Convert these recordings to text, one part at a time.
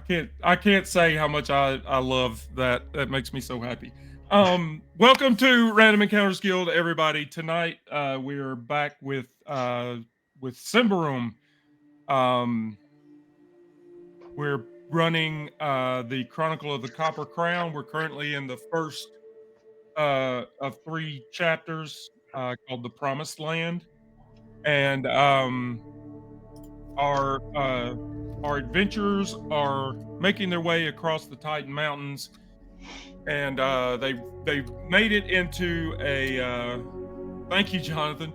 I can't say how much I love that. That makes me so happy. Welcome to Random Encounters Guild, everybody. Tonight, we're back with Symbaroum. Um, we're running the Chronicle of the Copper Crown. We're currently in the first of three chapters called the Promised Land, and our adventurers are making their way across the Titan Mountains, and they've made it into a. Thank you, Jonathan.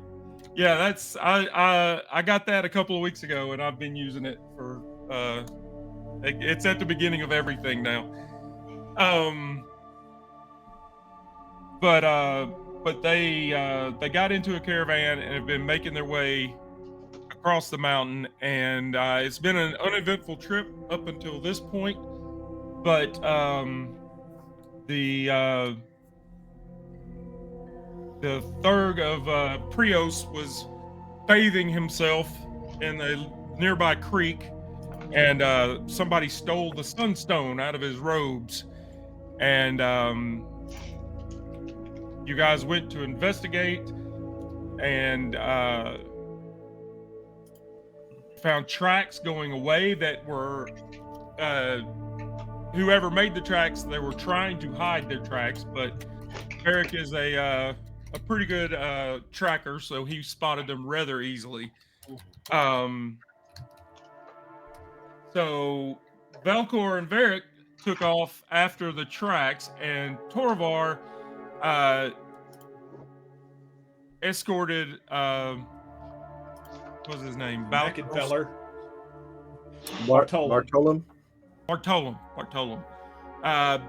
Yeah, that's I got that a couple of weeks ago, and I've been using it for. It's at the beginning of everything now. Um, but they got into a caravan and have been making their way across the mountain, and it's been an uneventful trip up until this point. But the uh, the Thurg of Prios was bathing himself in a nearby creek, and somebody stole the sunstone out of his robes, and you guys went to investigate, and found tracks going away that were whoever made the tracks, they were trying to hide their tracks, but Eric is a pretty good tracker, so he spotted them rather easily. So Velcor and Varric took off after the tracks, and Torvar escorted what was his name? Neckenfeller. Bartolom. Bartolom.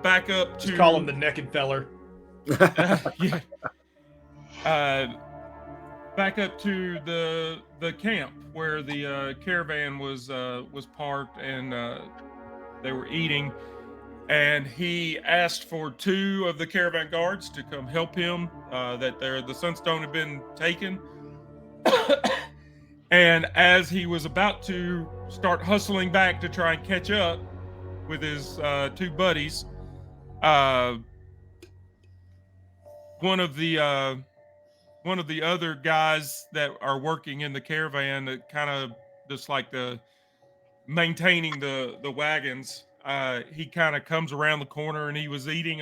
Back up to Just call him the Neckenfeller. Yeah. Back up to the camp where the caravan was parked, and they were eating. And he asked for two of the caravan guards to come help him. That the sunstone had been taken. And as he was about to start hustling back to try and catch up with his two buddies, one of the other guys that are working in the caravan, that kind of just like the maintaining the wagons, he kind of comes around the corner, and he was eating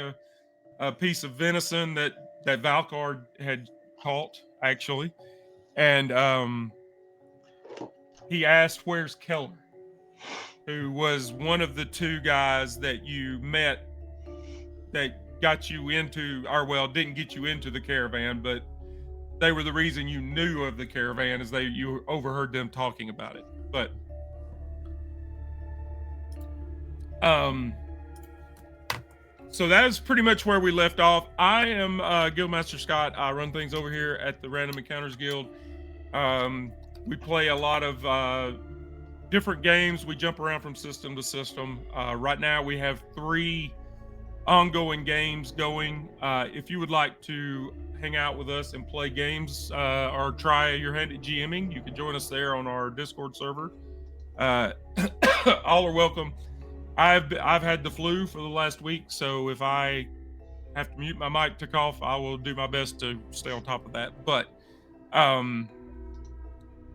a piece of venison that Valkar had caught, actually, and he asked, "Where's Keller?" Who was one of the two guys that you met that got you into, or well, didn't get you into the caravan, but they were the reason you knew of the caravan, as you overheard them talking about it. But so that is pretty much where we left off. I am Guildmaster Scott. I run things over here at the Random Encounters Guild. We play a lot of different games. We jump around from system to system. Right now we have 3 ongoing games going. If you would like to hang out with us and play games, or try your hand at GMing, you can join us there on our Discord server. All are welcome. I've had the flu for the last week, so if I have to mute my mic to cough, I will do my best to stay on top of that.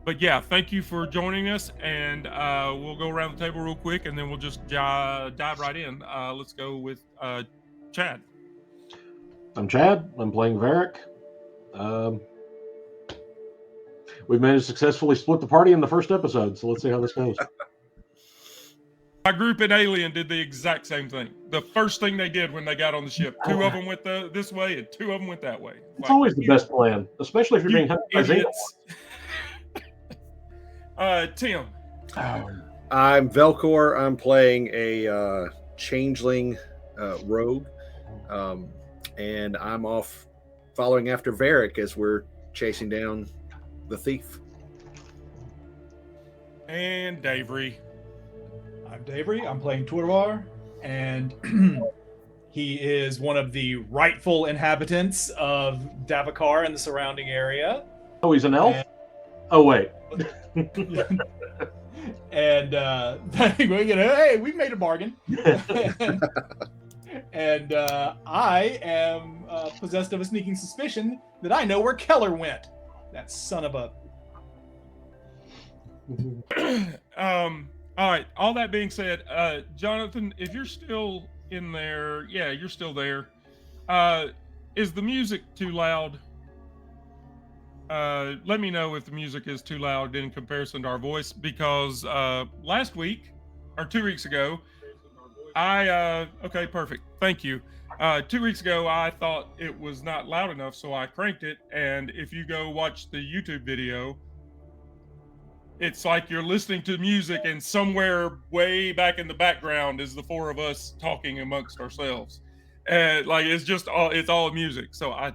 But yeah, thank you for joining us, and we'll go around the table real quick, and then we'll just dive right in. Let's go with Chad. I'm Chad. I'm playing Varric. We've managed to successfully split the party in the first episode, so let's see how this goes. My group in Alien did the exact same thing. The first thing they did when they got on the ship, 2 of them went this way, and 2 of them went that way. It's always the best plan, especially if you're being hunted by idiots. Tim. I'm Velcor. I'm playing a changeling rogue, and I'm off following after Varric as we're chasing down the thief. And Davery. I'm Davery. I'm playing Torvar, and he is one of the rightful inhabitants of Davakar and the surrounding area. Oh, he's an elf? Oh, wait. and hey, we made a bargain. and I am possessed of a sneaking suspicion that I know where Keller went. That son of a. All right. All that being said, Jonathan, if you're still in there, yeah, you're still there. Is the music too loud? Let me know if the music is too loud in comparison to our voice, because last week or 2 weeks ago, okay, perfect. Thank you. 2 weeks ago, I thought it was not loud enough, so I cranked it. And if you go watch the YouTube video, it's like you're listening to music, and somewhere way back in the background is the four of us talking amongst ourselves. And like it's all music. So I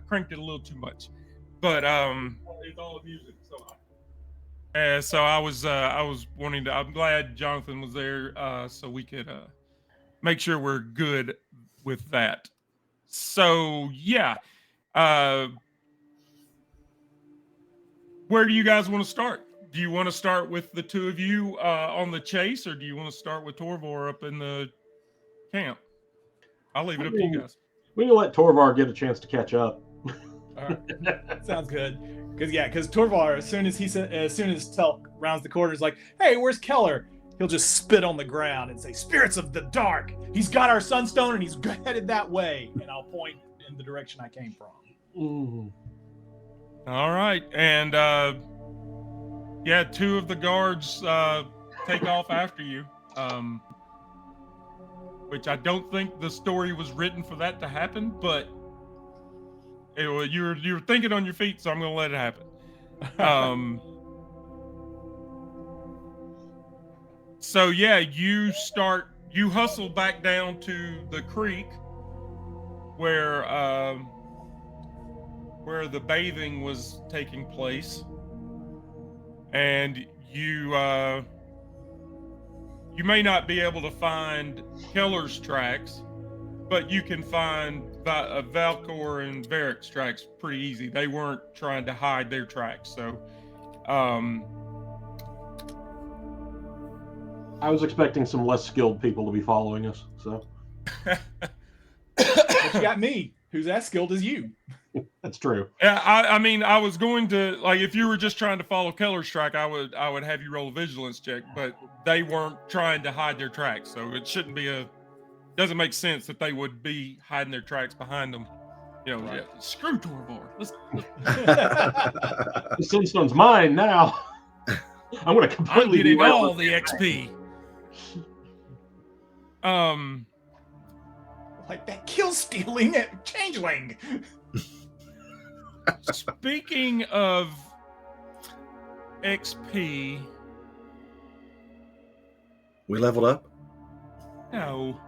cranked it a little too much. But it's all music. So I was wanting to. I'm glad Jonathan was there, so we could make sure we're good with that. So yeah, where do you guys want to start? Do you want to start with the two of you on the chase, or do you want to start with Torvor up in the camp? I'll leave it up to you guys. We can let Torvar get a chance to catch up. All right. Sounds good. Because Torvar, as soon as Telk rounds the corner, is like, "Hey, where's Keller?" He'll just spit on the ground and say, "Spirits of the dark. He's got our sunstone and he's headed that way." And I'll point in the direction I came from. Mm. All right, and yeah, two of the guards take off after you. Which I don't think the story was written for that to happen, but you're thinking on your feet, so I'm going to let it happen. So yeah, you hustle back down to the creek where the bathing was taking place, and you may not be able to find Keller's tracks, but you can find Valcor and Varric's tracks pretty easy. They weren't trying to hide their tracks, so I was expecting some less skilled people to be following us, so. But you got me, who's as skilled as you. That's true. Yeah, I mean, I was going to, like, if you were just trying to follow Keller's track, I would have you roll a vigilance check, but they weren't trying to hide their tracks, so it shouldn't be doesn't make sense that they would be hiding their tracks behind them. You know, Right. yeah, screw Torvor. The Sunstone's mine now. I'm going to I'm completely getting derail all this. the XP. Like that kill stealing changeling. Speaking of XP, We leveled up. no.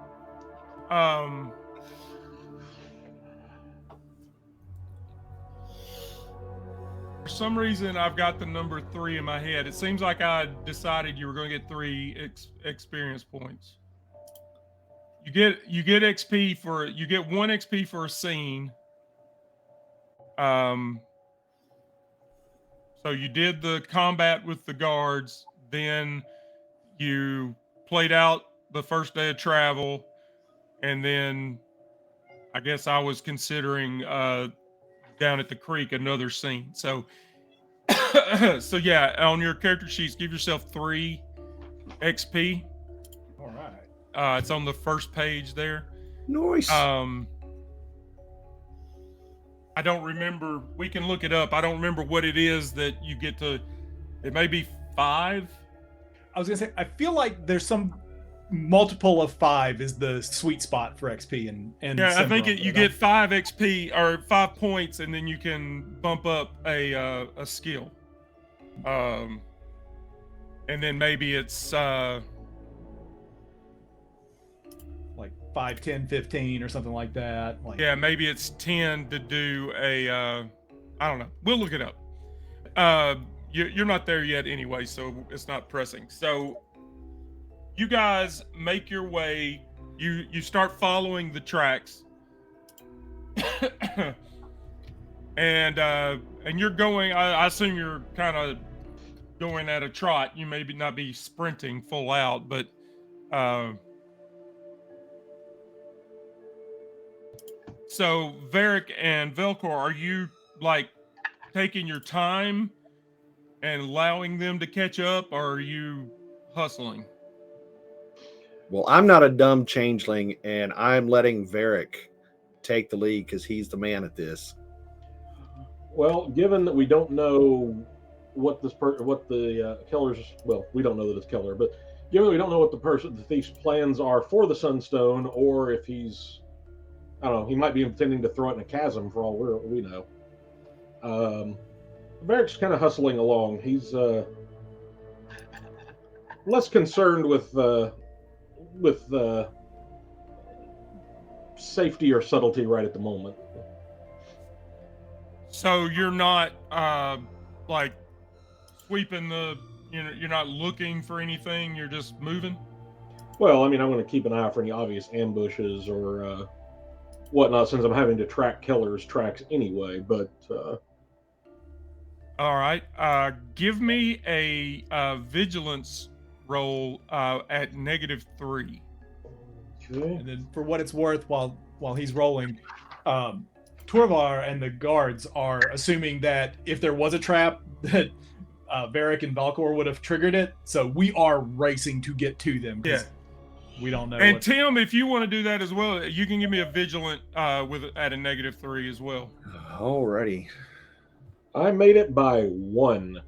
For some reason, I've got the number 3 in my head. It seems like I decided you were going to get 3 experience points. You get XP for you get 1 XP for a scene. So you did the combat with the guards, then you played out the first day of travel, and then I guess I was considering down at the creek another scene. So so yeah, on your character sheets, give yourself 3 XP. All right. It's on the first page there. Nice. I don't remember. We can look it up. I don't remember what it is that you get to. It may be 5. I was gonna say, I feel like there's some multiple of 5 is the sweet spot for XP, and Yeah, I think Symbaroum, you but get 5 XP or 5 points, and then you can bump up a skill. And then maybe it's like 5, 10, 15 or something like that. Like, yeah, maybe it's 10 to do a I don't know. We'll look it up. You're not there yet anyway, so it's not pressing. So you guys make your way. You start following the tracks, and you're going. I assume you're kind of going at a trot. You may not be sprinting full out, but so Varric and Velcor, are you like taking your time and allowing them to catch up, or are you hustling? Well, I'm not a dumb changeling, and I'm letting Varric take the lead because he's the man at this. Well, given that we don't know what the killer's, well, we don't know that it's killer, but given that we don't know what the thief's plans are for the Sunstone, or if he's, I don't know, he might be intending to throw it in a chasm for all we know. Varric's kind of hustling along. He's less concerned with safety or subtlety right at the moment. So you're not like sweeping the, you're not looking for anything. You're just moving. Well, I mean, I'm going to keep an eye out for any obvious ambushes or whatnot, since I'm having to track killers' tracks anyway. But all right, give me a vigilance roll at -3. okay. And then, for what it's worth, while he's rolling, Torvar and the guards are assuming that if there was a trap, that Varric and Valkor would have triggered it. So we are racing to get to them. Yeah. We don't know. And Tim, if you want to do that as well, you can give me a vigilant with at a -3 as well. Alrighty. I made it by 1.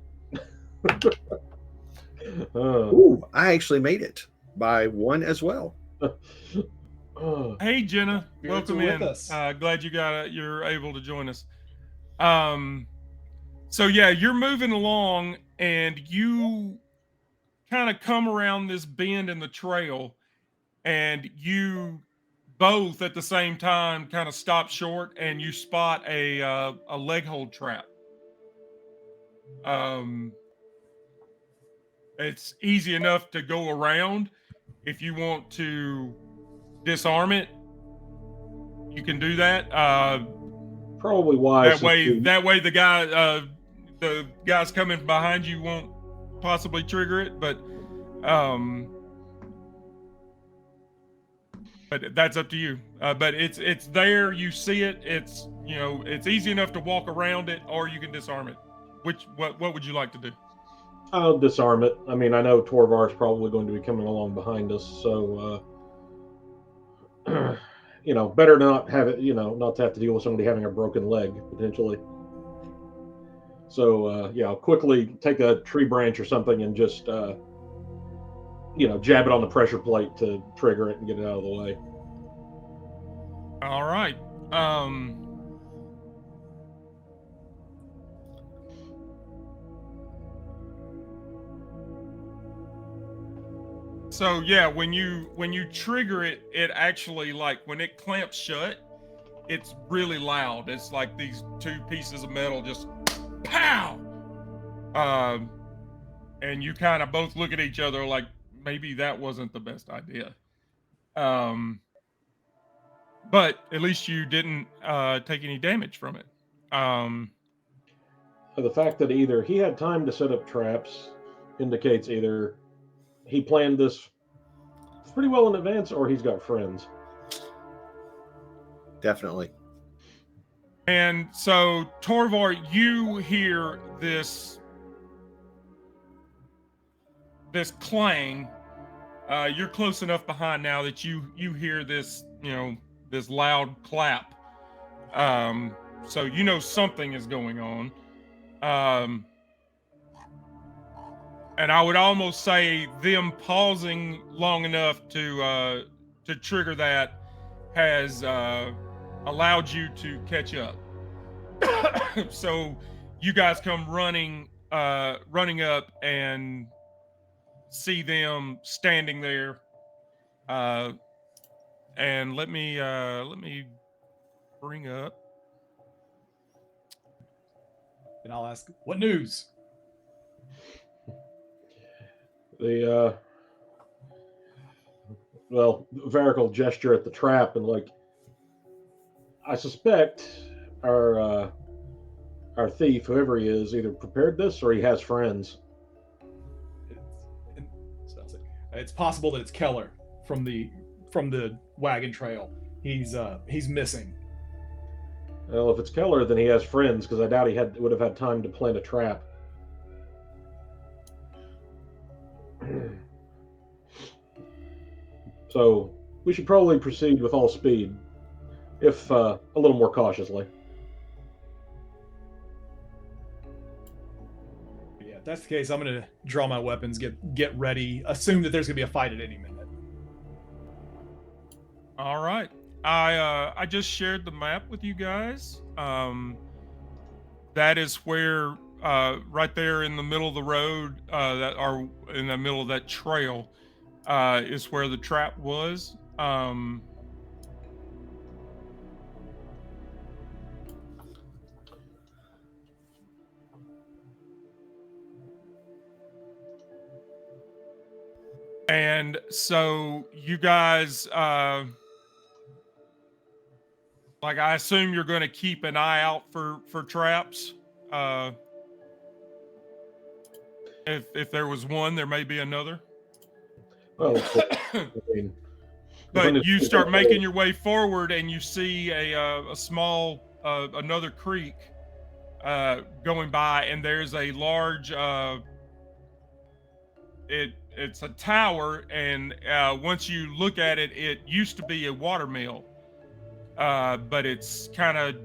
Ooh, I actually made it by 1 as well. Hey, Jenna, Spirits welcome are in. with us. Glad you're able to join us. So yeah, you're moving along, and you kind of come around this bend in the trail, and you both at the same time kind of stop short, and you spot a leg hold trap. It's easy enough to go around. If you want to disarm it, you can do that. Probably wise. That way, the guys coming behind you won't possibly trigger it. But that's up to you. But it's there. You see it. It's it's easy enough to walk around it, or you can disarm it. What would you like to do? I'll disarm it. I mean, I know Torvar's probably going to be coming along behind us, so better not have it. Not to have to deal with somebody having a broken leg potentially. So I'll quickly take a tree branch or something and just jab it on the pressure plate to trigger it and get it out of the way. All right. So yeah, when you trigger it, it actually, like, when it clamps shut, it's really loud. It's like these two pieces of metal just pow. And you kind of both look at each other like maybe that wasn't the best idea. But at least you didn't take any damage from it. The fact that either he had time to set up traps indicates either he planned this pretty well in advance, or he's got friends. Definitely. And so, Torvar, you hear this clang. You're close enough behind now that you hear this, this loud clap. So something is going on. And I would almost say them pausing long enough to trigger that has allowed you to catch up. So you guys come running up and see them standing there. And let me bring up. And I'll ask, what news? Varric will gesture at the trap and, like, I suspect our thief, whoever he is, either prepared this or he has friends. It's possible that it's Keller from the wagon trail. He's missing. Well, if it's Keller, then he has friends, because I doubt he would have had time to plant a trap. So we should probably proceed with all speed, if a little more cautiously. Yeah, if that's the case, I'm gonna draw my weapons, get ready, assume that there's gonna be a fight at any minute. All right. I just shared the map with you guys. That is where right there in the middle of the road, that are in the middle of that trail, is where the trap was. And so you guys, like, I assume you're going to keep an eye out for traps. If there was one, there may be another. Well, I mean, But you start making your way forward, and you see a small another creek going by, and there's a large it's a tower, and once you look at it, it used to be a watermill, but it's kind of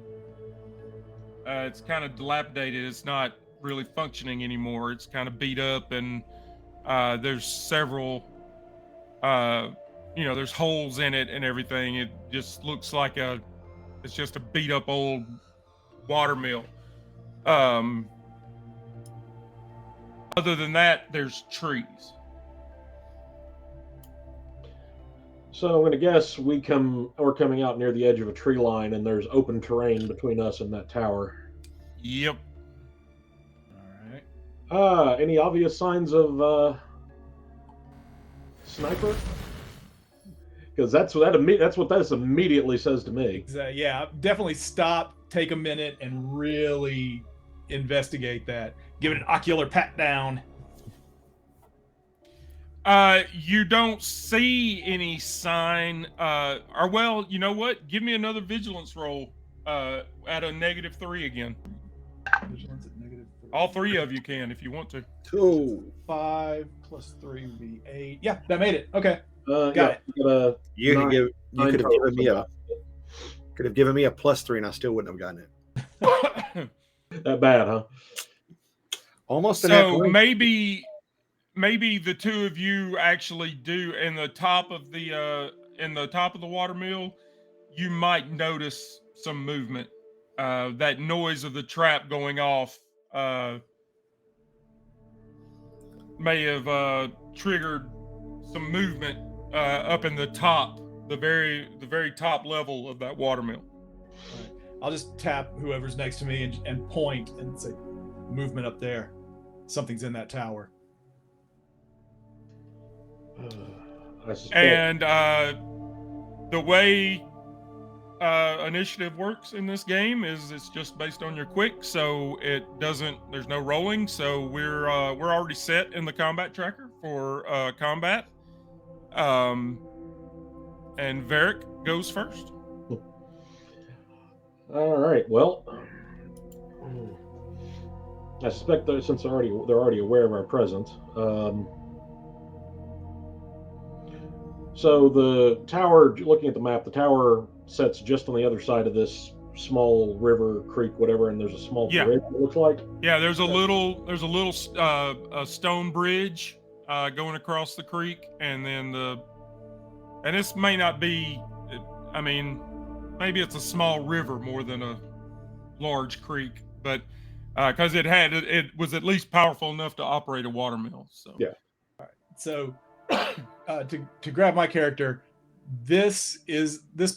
dilapidated. It's not really functioning anymore. It's kind of beat up, and there's several there's holes in it and everything. It just looks like it's just a beat up old watermill. Other than that, there's trees. So I'm going to guess we're coming out near the edge of a tree line, and there's open terrain between us and that tower. Yep. All right. Any obvious signs of sniper? Because that's what this immediately says to me. Yeah, definitely stop, take a minute, and really investigate that. Give it an ocular pat down. You don't see any sign, or well, you know what? Give me another vigilance roll, at a -3 again. Vigilance at -3. All three of you can if you want to. 2. 5 plus 3 would be 8. Yeah, that made it. Okay. Got it. You could have given me total. a +3, and I still wouldn't have gotten it. That bad, huh? Almost an So echo. maybe the two of you actually do in the top of the watermill. You might notice some movement. That noise of the trap going off may have triggered some movement up in the top, the very top level of that watermill. All right. I'll just tap whoever's next to me and point and say, movement up there. Something's in that tower. I suspect. And the way initiative works in this game is it's just based on your quick, so there's no rolling, so we're already set in the combat tracker for combat. And Varric goes first. All right. Well, I suspect that since they're already aware of our presence. So the tower, looking at the map, the tower sets just on the other side of this small river, creek, whatever, and there's a small bridge, it looks like. Yeah, there's a little a stone bridge going across the creek, and then and this may not be, I mean, maybe it's a small river more than a large creek, but because it was at least powerful enough to operate a watermill. So yeah. All right. So to grab my character, this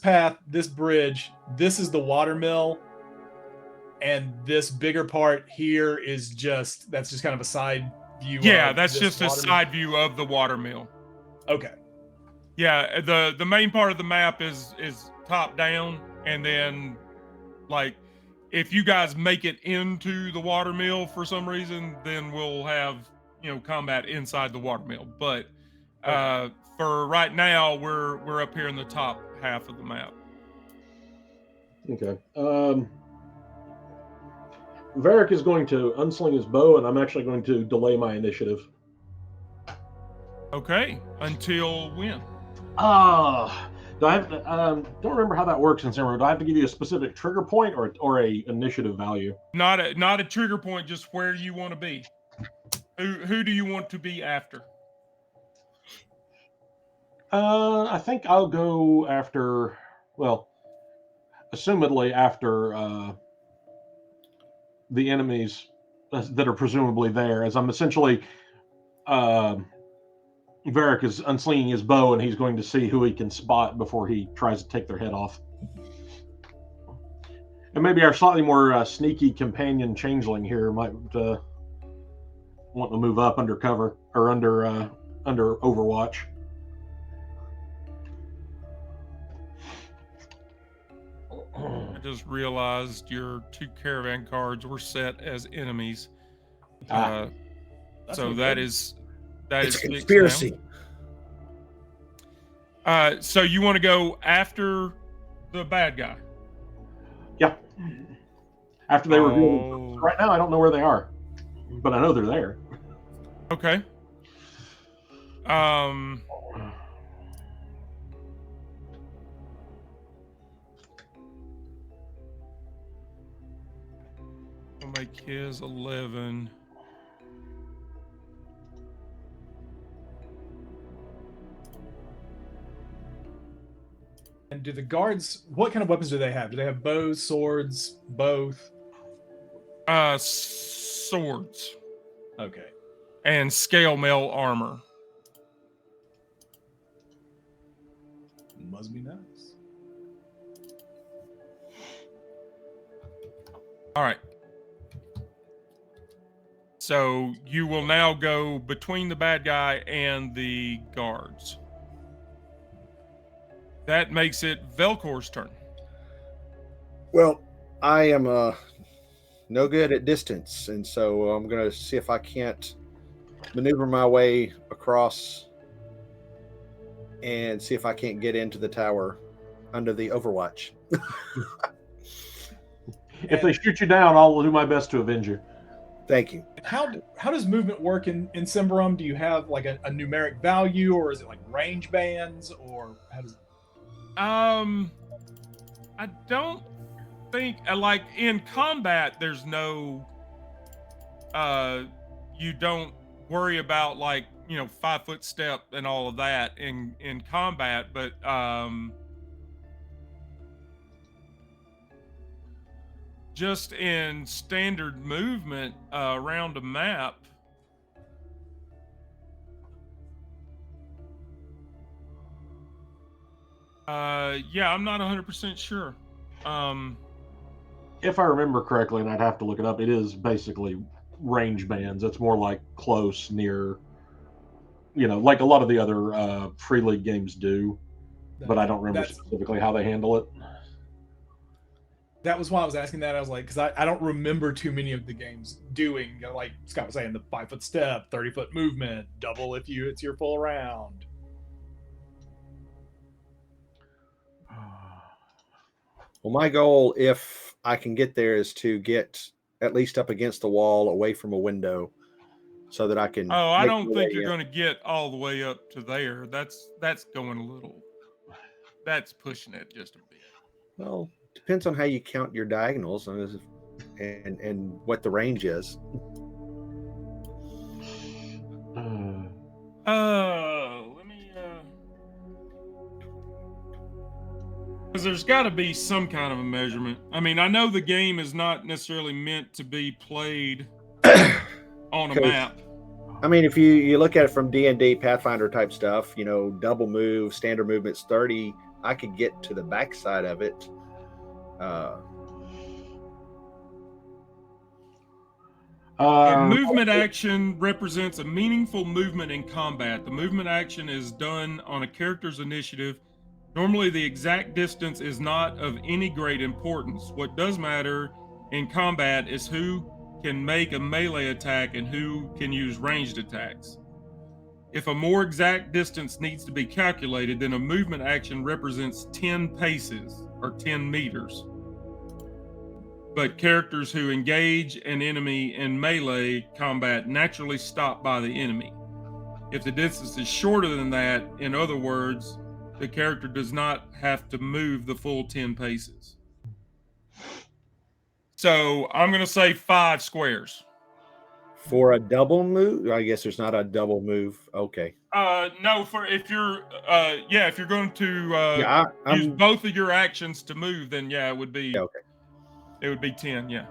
path, this bridge, this is the watermill, and this bigger part here is that's just kind of a side view. Yeah, that's just a side view of the watermill. Okay. Yeah, the main part of the map is top down, and then like if you guys make it into the watermill for some reason, then we'll have combat inside the watermill. But For right now, we're up here in the top half of the map. Okay. Varric is going to unsling his bow, and I'm actually going to delay my initiative. Okay, until when? Do I have to, don't remember how that works in Symbaroum. Do I have to give you a specific trigger point or a initiative value? Not a trigger point, just where you want to be. Who do you want to be after? I think I'll go after, well, assumedly after the enemies that are presumably there, as I'm essentially Varric is unslinging his bow and he's going to see who he can spot before he tries to take their head off. And maybe our slightly more sneaky companion changeling here might want to move up under cover or under Overwatch. I just realized your 2 caravan cards were set as enemies. So that is It's a fixed conspiracy. now. So you want to go after the bad guy? Yeah. After they reveal themselves. Right now, I don't know where they are, but I know they're there. Okay. I'll make his 11. And do the guards? What kind of weapons do they have? Do they have bows, swords, both? Swords Okay. and scale mail armor. Must be nice. All right. So you will now go between the bad guy and the guards. That makes it Velkor's turn. Well, I am no good at distance, and so I'm going to see if I can't maneuver my way across and see if I can't get into the tower under the Overwatch. If they shoot you down, I'll do my best to avenge you. Thank you. How does movement work in Symbaroum? Do you have like a numeric value, or is it like range bands, or how does? I don't think like in combat there's no you don't worry about like 5-foot step and all of that in combat, but just in standard movement around a map. Yeah, I'm not 100% sure. If I remember correctly, and I'd have to look it up, it is basically range bands. It's more like close, near, like a lot of the other free league games do, but I don't remember specifically how they handle it. That was why I was asking that. I was like, because I don't remember too many of the games doing, like Scott was saying, the 5-foot step, 30-foot movement, double if it's your full round. Well, my goal, if I can get there, is to get at least up against the wall, away from a window, so that I can. Oh, I don't think you're going to get all the way up to there. That's going a little. That's pushing it just a bit. Well, depends on how you count your diagonals and what the range is. Let me. Because there's got to be some kind of a measurement. I mean, I know the game is not necessarily meant to be played on a map. I mean, if you look at it from D&D Pathfinder type stuff, double move, standard movement's 30. I could get to the backside of it. A movement action represents a meaningful movement in combat. The movement action is done on a character's initiative. Normally, the exact distance is not of any great importance. What does matter in combat is who can make a melee attack and who can use ranged attacks. If a more exact distance needs to be calculated, then a movement action represents 10 paces or 10 meters. But characters who engage an enemy in melee combat naturally stop by the enemy. If the distance is shorter than that, in other words, the character does not have to move the full 10 paces. So I'm going to say 5 squares. For a double move, I guess there's not a double move. Okay. No, for if you're if you're going to Yeah, use both of your actions to move, then it would be okay. It would be 10, yeah.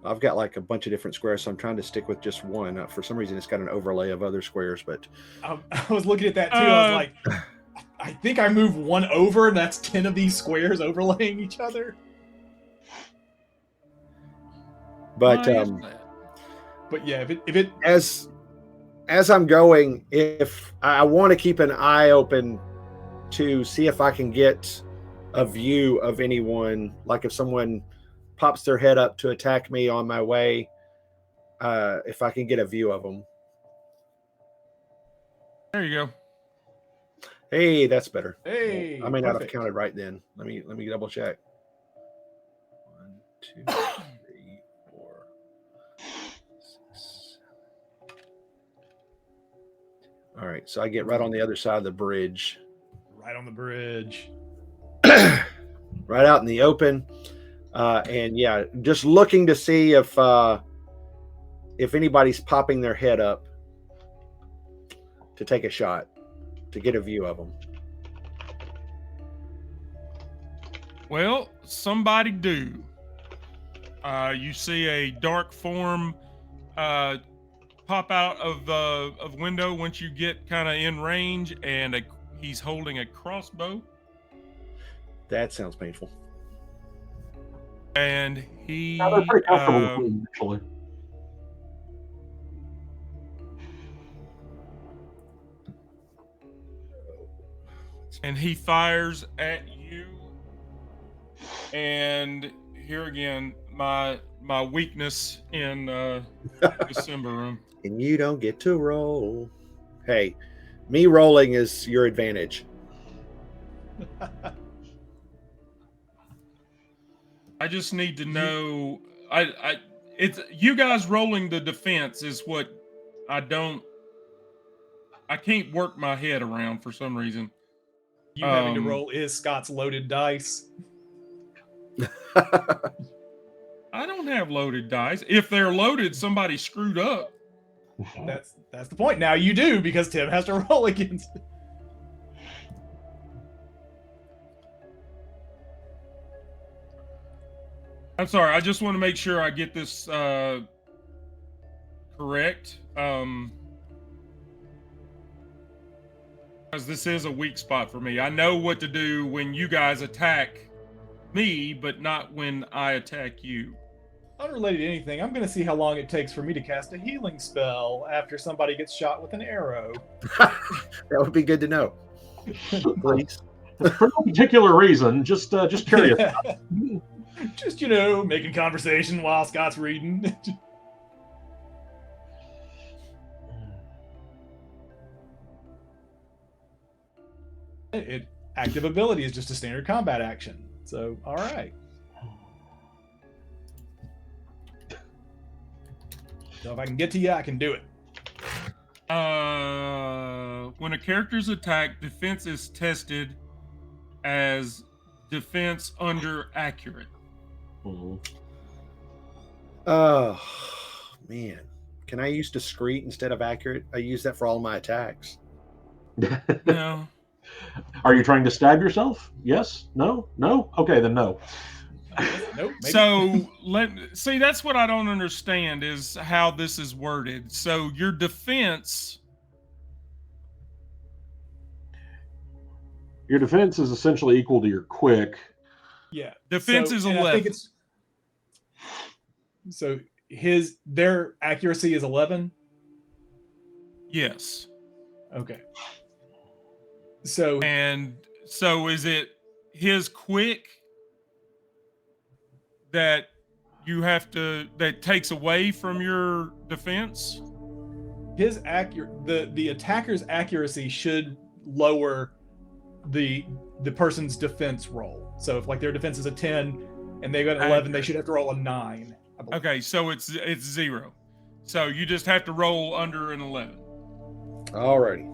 I've got like a bunch of different squares, so I'm trying to stick with just one. For some reason, it's got an overlay of other squares, but I was looking at that too. I was like, I think I move one over, and that's 10 of these squares overlaying each other. But yeah, if it as I'm going, if I want to keep an eye open to see if I can get a view of anyone, like if someone pops their head up to attack me on my way, if I can get a view of them. There you go. Hey, that's better. Hey, I may not have perfect. counted right then. Let me double check. 1, 2, 3, 4, 6, 7. All right, so I get right on the other side of the bridge. Right on the bridge. Right out in the open. And yeah, just looking to see if anybody's popping their head up to take a shot, to get a view of them. Well, somebody do. You see a dark form pop out of window once you get kind of in range, and he's holding a crossbow. That sounds painful. And he they're pretty comfortable with me, actually. and he fires at you. And here again, my weakness in the Symbaroum. And you don't get to roll. Hey, me rolling is your advantage. I just need to know. It's you guys rolling the defense is what I can't work my head around for some reason. You having to roll is Scott's loaded dice. I don't have loaded dice. If they're loaded, somebody screwed up. That's the point. Now you do, because Tim has to roll against it. I'm sorry. I just want to make sure I get this correct. Because this is a weak spot for me. I know what to do when you guys attack me, but not when I attack you. Unrelated to anything, I'm going to see how long it takes for me to cast a healing spell after somebody gets shot with an arrow. That would be good to know. Please. For no particular reason, just curious. Just, making conversation while Scott's reading. Active ability is just a standard combat action. So, all right. So if I can get to you, I can do it. When a character's attack, defense is tested as defense under accurate. Oh, man. Can I use discreet instead of accurate? I use that for all my attacks. No. Are you trying to stab yourself? Yes? No? No? Okay, then no. Nope, maybe. So see, that's what I don't understand is how this is worded. So your defense. Your defense is essentially equal to your quick. Yeah. Defense is 11. I think it's so their accuracy is 11. Yes. Okay. So is it his quick that that takes away from your defense? His the attacker's accuracy should lower the person's defense roll. So if like their defense is a 10 and they got an 11, they should have to roll a 9. I believe. Okay, so it's 0. So you just have to roll under an 11. Alrighty.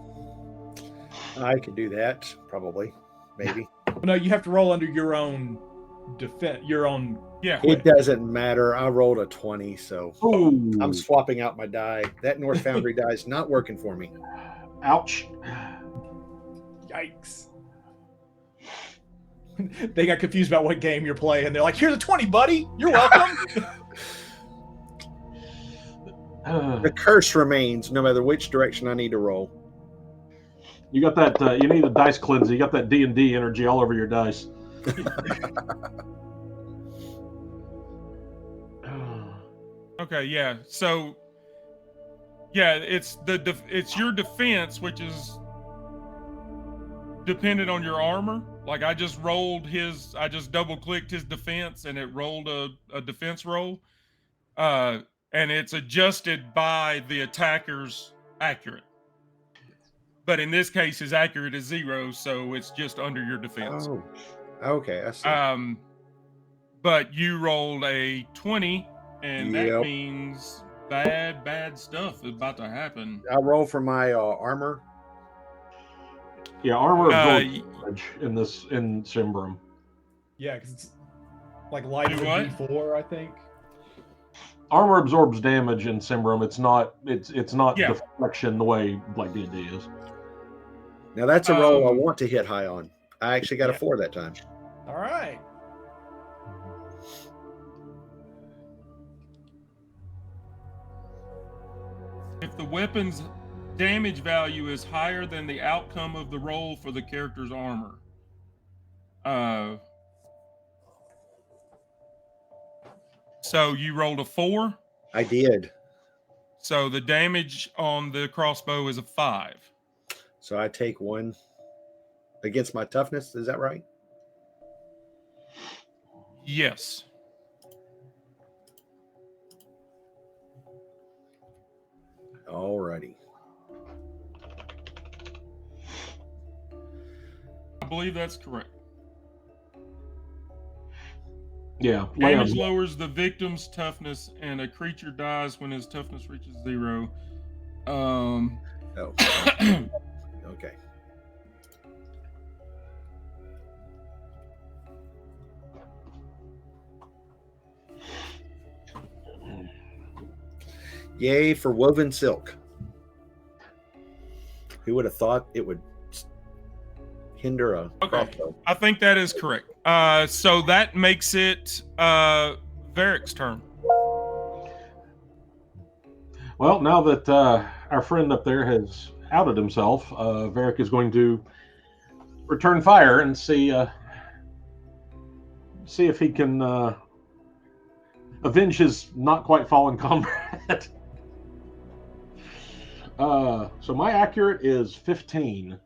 I could do that, probably. Maybe. No, you have to roll under your own defense, your own. Yeah. It doesn't matter. I rolled a 20, so Ooh. I'm swapping out my die. That North Foundry die is not working for me. Ouch. Yikes. They got confused about what game you're playing. They're like, here's a 20, buddy. You're welcome. The curse remains no matter which direction I need to roll. You got that, you need a dice cleanser. You got that D&D energy all over your dice. Okay, yeah. So yeah, it's your defense, which is dependent on your armor. Like I just double clicked his defense and it rolled a defense roll. And it's adjusted by the attacker's accurate. But in this case, his accurate is 0, so it's just under your defense. Oh, okay, I see. But you rolled a 20, and that Yep. means bad stuff is about to happen. I roll for my armor. Yeah, armor absorbs damage in Symbaroum. Yeah, because it's like light as a D4, I think. Armor absorbs damage in Symbaroum. It's not Yeah. deflection the way like D&D is. Now that's a roll I want to hit high on. I actually got a 4 that time. All right. If the weapon's damage value is higher than the outcome of the roll for the character's armor, so you rolled a 4. I did. So the damage on the crossbow is a 5. So I take 1 against my toughness. Is that right? Yes. Alrighty. I believe that's correct. Yeah. Damage lowers the victim's toughness, and a creature dies when his toughness reaches 0. Oh. Okay. Yay for woven silk. Who would have thought it would hinder a crossbow? I think that is correct. So that makes it Varric's turn. Well, now that our friend up there has outed himself, Varric is going to return fire and see if he can avenge his not quite fallen comrade. So my accurate is 15.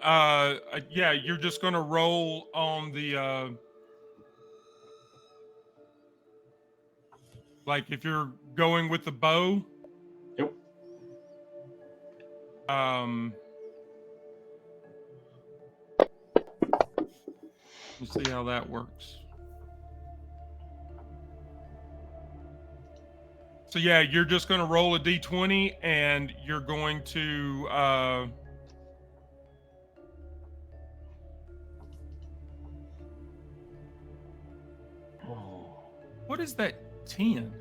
Yeah, you're just gonna roll on the like if you're going with the bow. Yep. Let's see how that works. So yeah, you're just going to roll a d20 and you're going to what is that 10?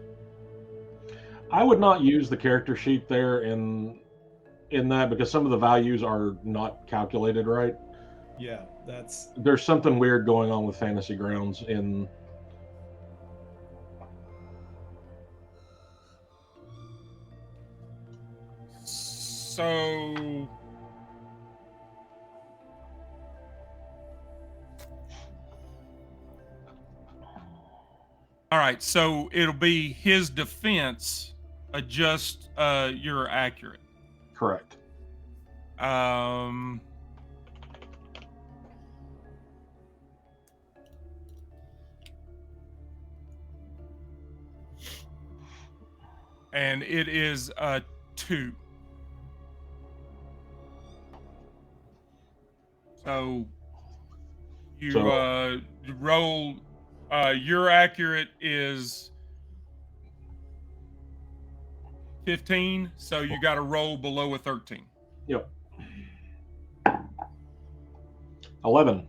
I would not use the character sheet there in that because some of the values are not calculated right. Yeah, there's something weird going on with Fantasy Grounds in so all right, so it'll be his defense adjust you're accurate. Correct. and it is a 2. So you So- roll. Your accurate is 15, so you got to roll below a 13. Yep. 11.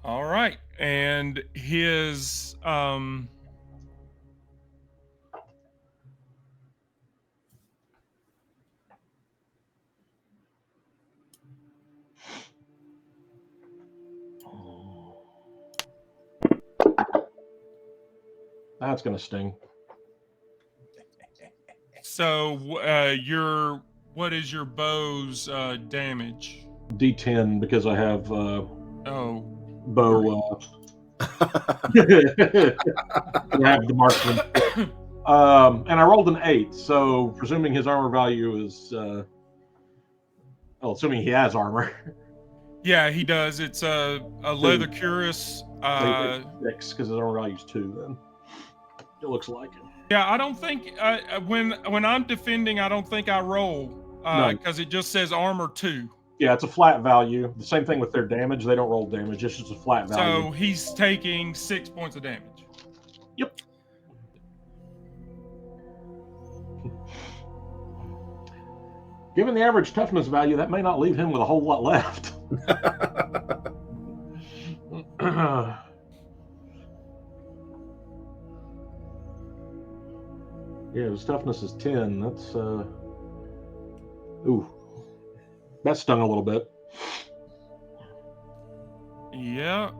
All right, and his That's gonna sting. so your what is your bow's damage? D10 because I have Oh, bow. I have the marksman. And I rolled an 8, so presuming his armor value is, well, assuming he has armor, yeah, he does. It's a leather cuirass. 6 because his armor value is 2. Then it looks like it. Yeah, I don't think when I'm defending, I don't think I roll No. because it just says armor 2. Yeah, it's a flat value. The same thing with their damage; they don't roll damage; it's just a flat value. So he's taking 6 points of damage. Yep. Given the average toughness value, that may not leave him with a whole lot left. Yeah, his toughness is 10. That's ooh, that stung a little bit. Yeah.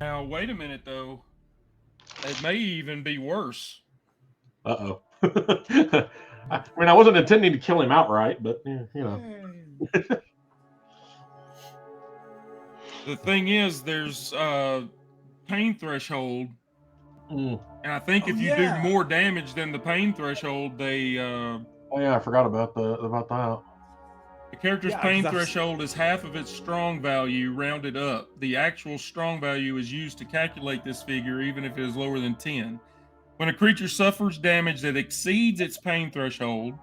Now wait a minute though. It may even be worse. Uh-oh. I mean, I wasn't intending to kill him outright, but you know. The thing is, there's pain threshold, Mm. and I think if you do more damage than the pain threshold, they Oh yeah, I forgot about that. the character's pain threshold is half of its strong value rounded up. The actual strong value is used to calculate this figure, even if it is lower than 10. When a creature suffers damage that exceeds its pain threshold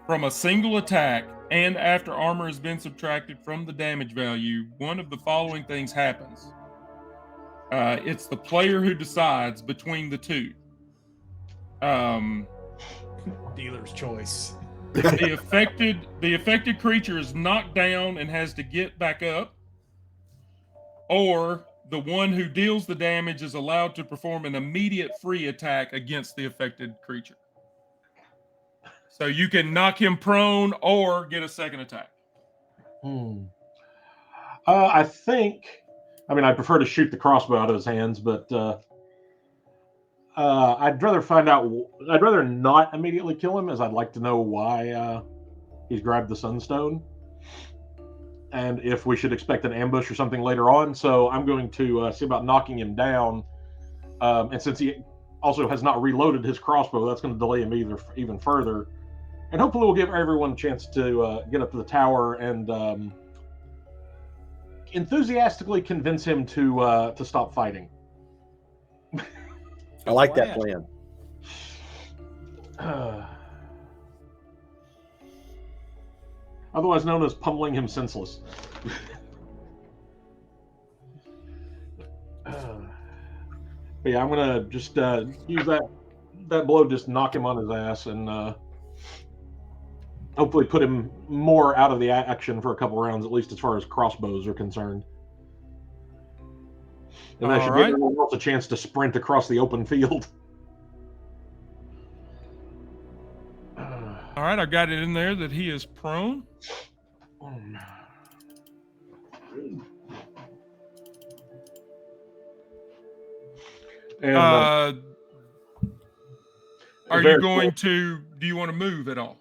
from a single attack, and after armor has been subtracted from the damage value, one of the following things happens. It's the player who decides between the two. Dealer's choice. The affected creature is knocked down and has to get back up, or the one who deals the damage is allowed to perform an immediate free attack against the affected creature. So you can knock him prone or get a second attack. I think, I mean, I prefer to shoot the crossbow out of his hands, but I'd rather not immediately kill him, as I'd like to know why he's grabbed the Sunstone, and if we should expect an ambush or something later on. So I'm going to see about knocking him down, and since he also has not reloaded his crossbow, that's going to delay him even further, and hopefully we'll give everyone a chance to get up to the tower and enthusiastically convince him to stop fighting. I like that plan. Otherwise known as pummeling him senseless. But yeah, I'm gonna just use that blow, just knock him on his ass, and hopefully put him more out of the action for a couple rounds, at least as far as crossbows are concerned. And that should give everyone else a chance to sprint across the open field. All right, I got it in there that he is prone. And, are you going to? Do you want to move at all?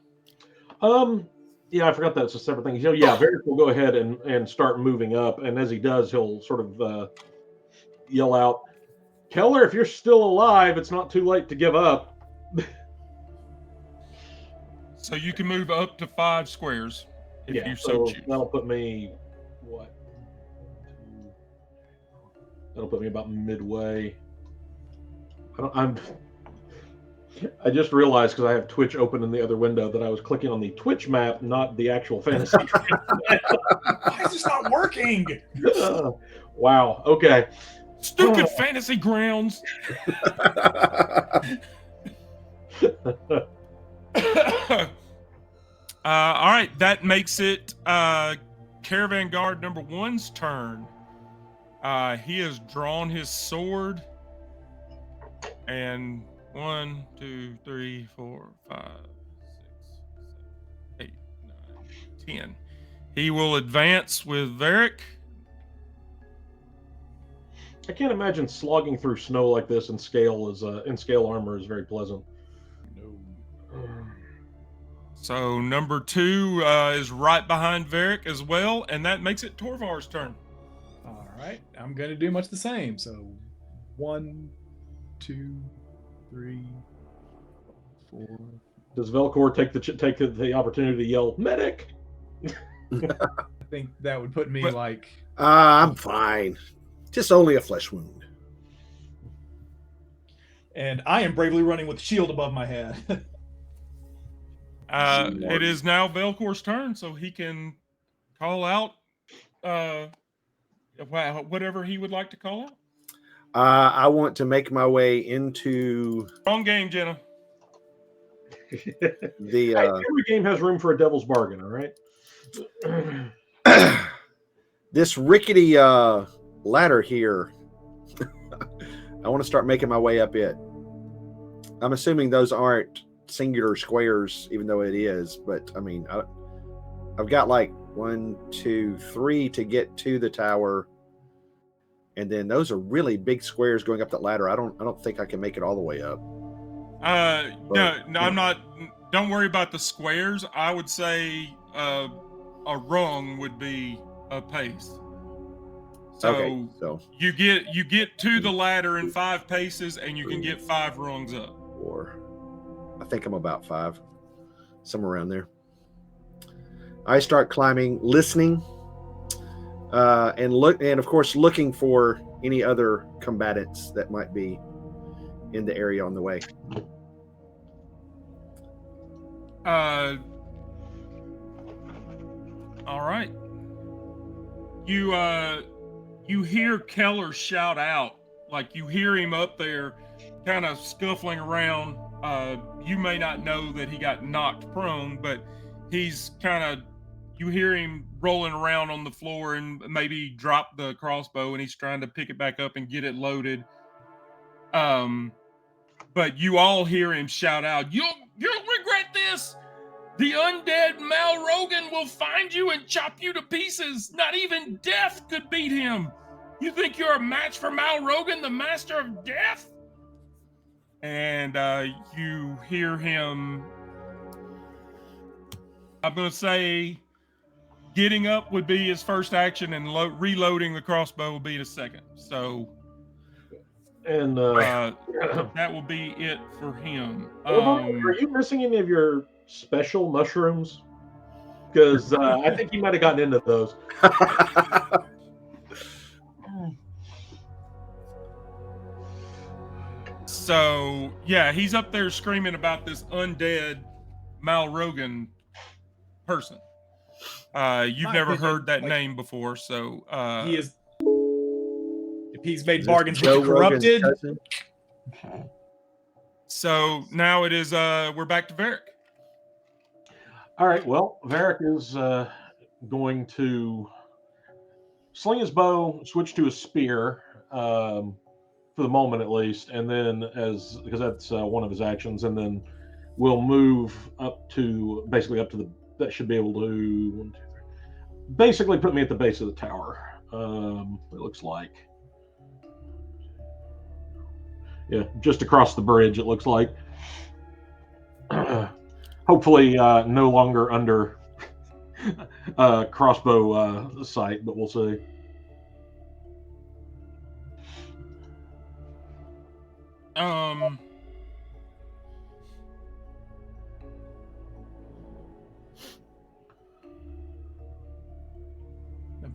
Yeah, I forgot that's a separate thing. So yeah, Varric will go ahead and start moving up, and as he does, he'll sort of yell out, "Keller, if you're still alive, it's not too late to give up." So you can move up to 5 squares if you so choose. That'll put me what? 2, That'll put me about midway. I just realized because I have Twitch open in the other window that I was clicking on the Twitch map, not the actual fantasy. Why is this not working? Wow. Okay. Stupid fantasy grounds. All right, that makes it Caravan Guard number 1's turn. He has drawn his sword, and 1, 2, 3, 4, 5, 6, 7, 8, 9, 10. He will advance with Varric. I can't imagine slogging through snow like this in scale armor is very pleasant. So number 2 is right behind Varric as well, and that makes it Torvar's turn. All right, I'm gonna do much the same. So 1, 2, 3, 4. Does Velcor take the opportunity to yell medic? I think that would put me But- like. I'm fine. Just only a flesh wound. And I am bravely running with shield above my head. It is now Velcor's turn, so he can call out whatever he would like to call out. I want to make my way into Wrong game, Jenna. the. Every game has room for a devil's bargain. All right. This rickety ladder here. I want to start making my way up it. I'm assuming those aren't singular squares, even though it is. But I mean, I've got like 1, 2, 3 to get to the tower, and then those are really big squares going up that ladder. I don't think I can make it all the way up. No, I'm not. Don't worry about the squares. I would say a rung would be a pace. So, Okay, so you get to the ladder in 5 paces, and you can get 5 rungs up. 4. I think I'm about 5, somewhere around there. I start climbing, listening, and of course, looking for any other combatants that might be in the area on the way. All right. You hear Keller shout out, like you hear him up there kind of scuffling around. You may not know that he got knocked prone, but he's you hear him rolling around on the floor and maybe drop the crossbow, and he's trying to pick it back up and get it loaded. But you all hear him shout out, You'll regret this! The undead Mal Rogan will find you and chop you to pieces. Not even death could beat him. You think you're a match for Mal Rogan, the master of death? And you hear him, I'm going to say, getting up would be his first action, and reloading the crossbow will be his second. So, And that will be it for him. are you missing any of your special mushrooms? Because I think you might have gotten into those. So, yeah, he's up there screaming about this undead Mal Rogan person. You've never heard that name before, so He is. If he's made Is this bargains with Joe the corrupted, Rogan's cousin? So now it is we're back to Varric. All right. Well, Varric is going to sling his bow, switch to a spear for the moment at least, and then because that's one of his actions, and then we'll move up to that should be able to basically put me at the base of the tower. It looks like. Yeah, just across the bridge, it looks like. Hopefully no longer under crossbow sight, but we'll see.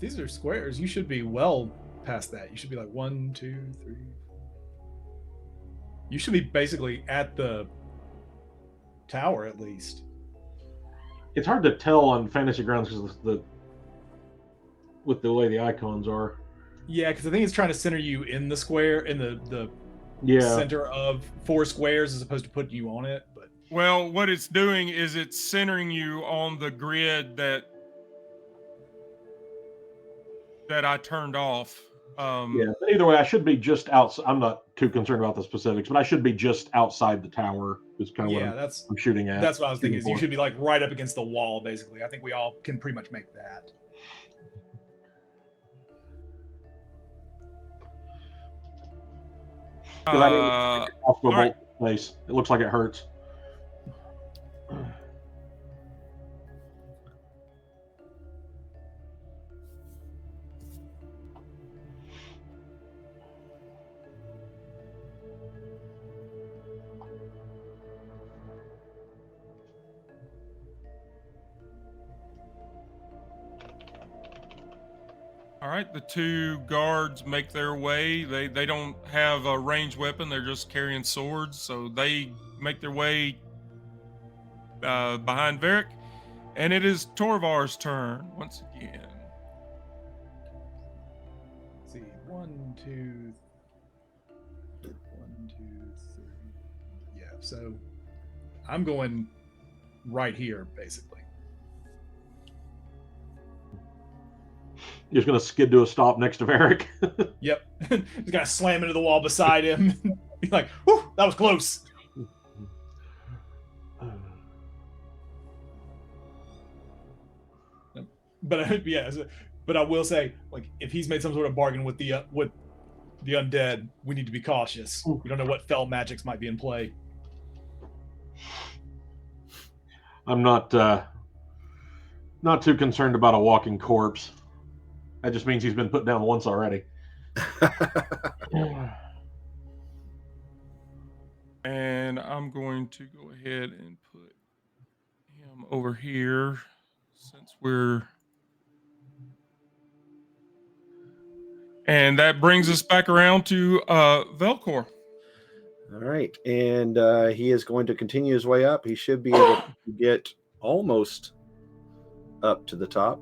if these are squares, you should be well past that. You should be like 1, 2, 3. You should be basically at the tower at least. It's hard to tell on Fantasy Grounds because with the way the icons are. Yeah, because I think it's trying to center you in the square, in the Yeah. center of 4 squares, as opposed to putting you on it. But Well, what it's doing is it's centering you on the grid that I turned off. Yeah. But either way, I should be just outside. I'm not too concerned about the specifics, but I should be just outside the tower. Is kind of yeah, what I'm shooting at. that's what I was thinking. Is you for. should be like right up against the wall, basically. I think we all can pretty much make that. Crossbow right. bolt face. It looks like it hurts. All right, the 2 guards make their way. They don't have a ranged weapon; they're just carrying swords. So they make their way behind Varric, and it is Torvar's turn once again. Let's see, 1, 2, 1, 2, 3. Yeah, so I'm going right here, basically. You're just gonna skid to a stop next to Varric. Yep. Just gotta slam into the wall beside him. Be like, whew, that was close. But yeah, but I will say, like, if he's made some sort of bargain with the undead, we need to be cautious. We don't know what fell magics might be in play. I'm not too concerned about a walking corpse. That just means he's been put down once already. And I'm going to go ahead and put him over here since we're. And that brings us back around to Velcor. All right, and he is going to continue his way up. He should be able to get almost up to the top.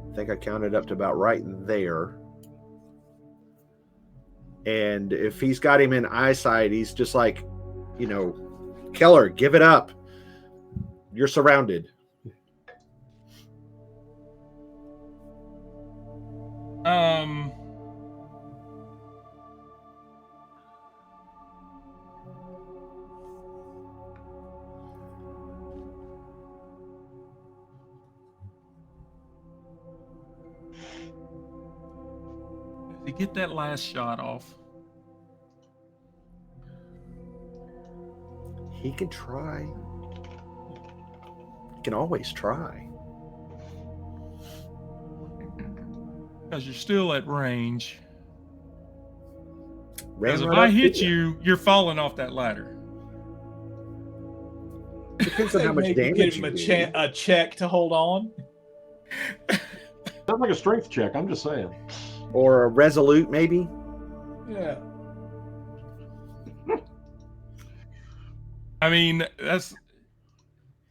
I think I counted up to about right there. And if he's got him in eyesight, he's just like, Keller, give it up. You're surrounded. To get that last shot off. He can try. He can always try. Because you're still at range. Ran Because if right I up hit to you, you're falling off that ladder. Depends on how much Maybe damage give him you do. a check to hold on. Sounds like a strength check. I'm just saying. Or a resolute, maybe. Yeah. I mean, that's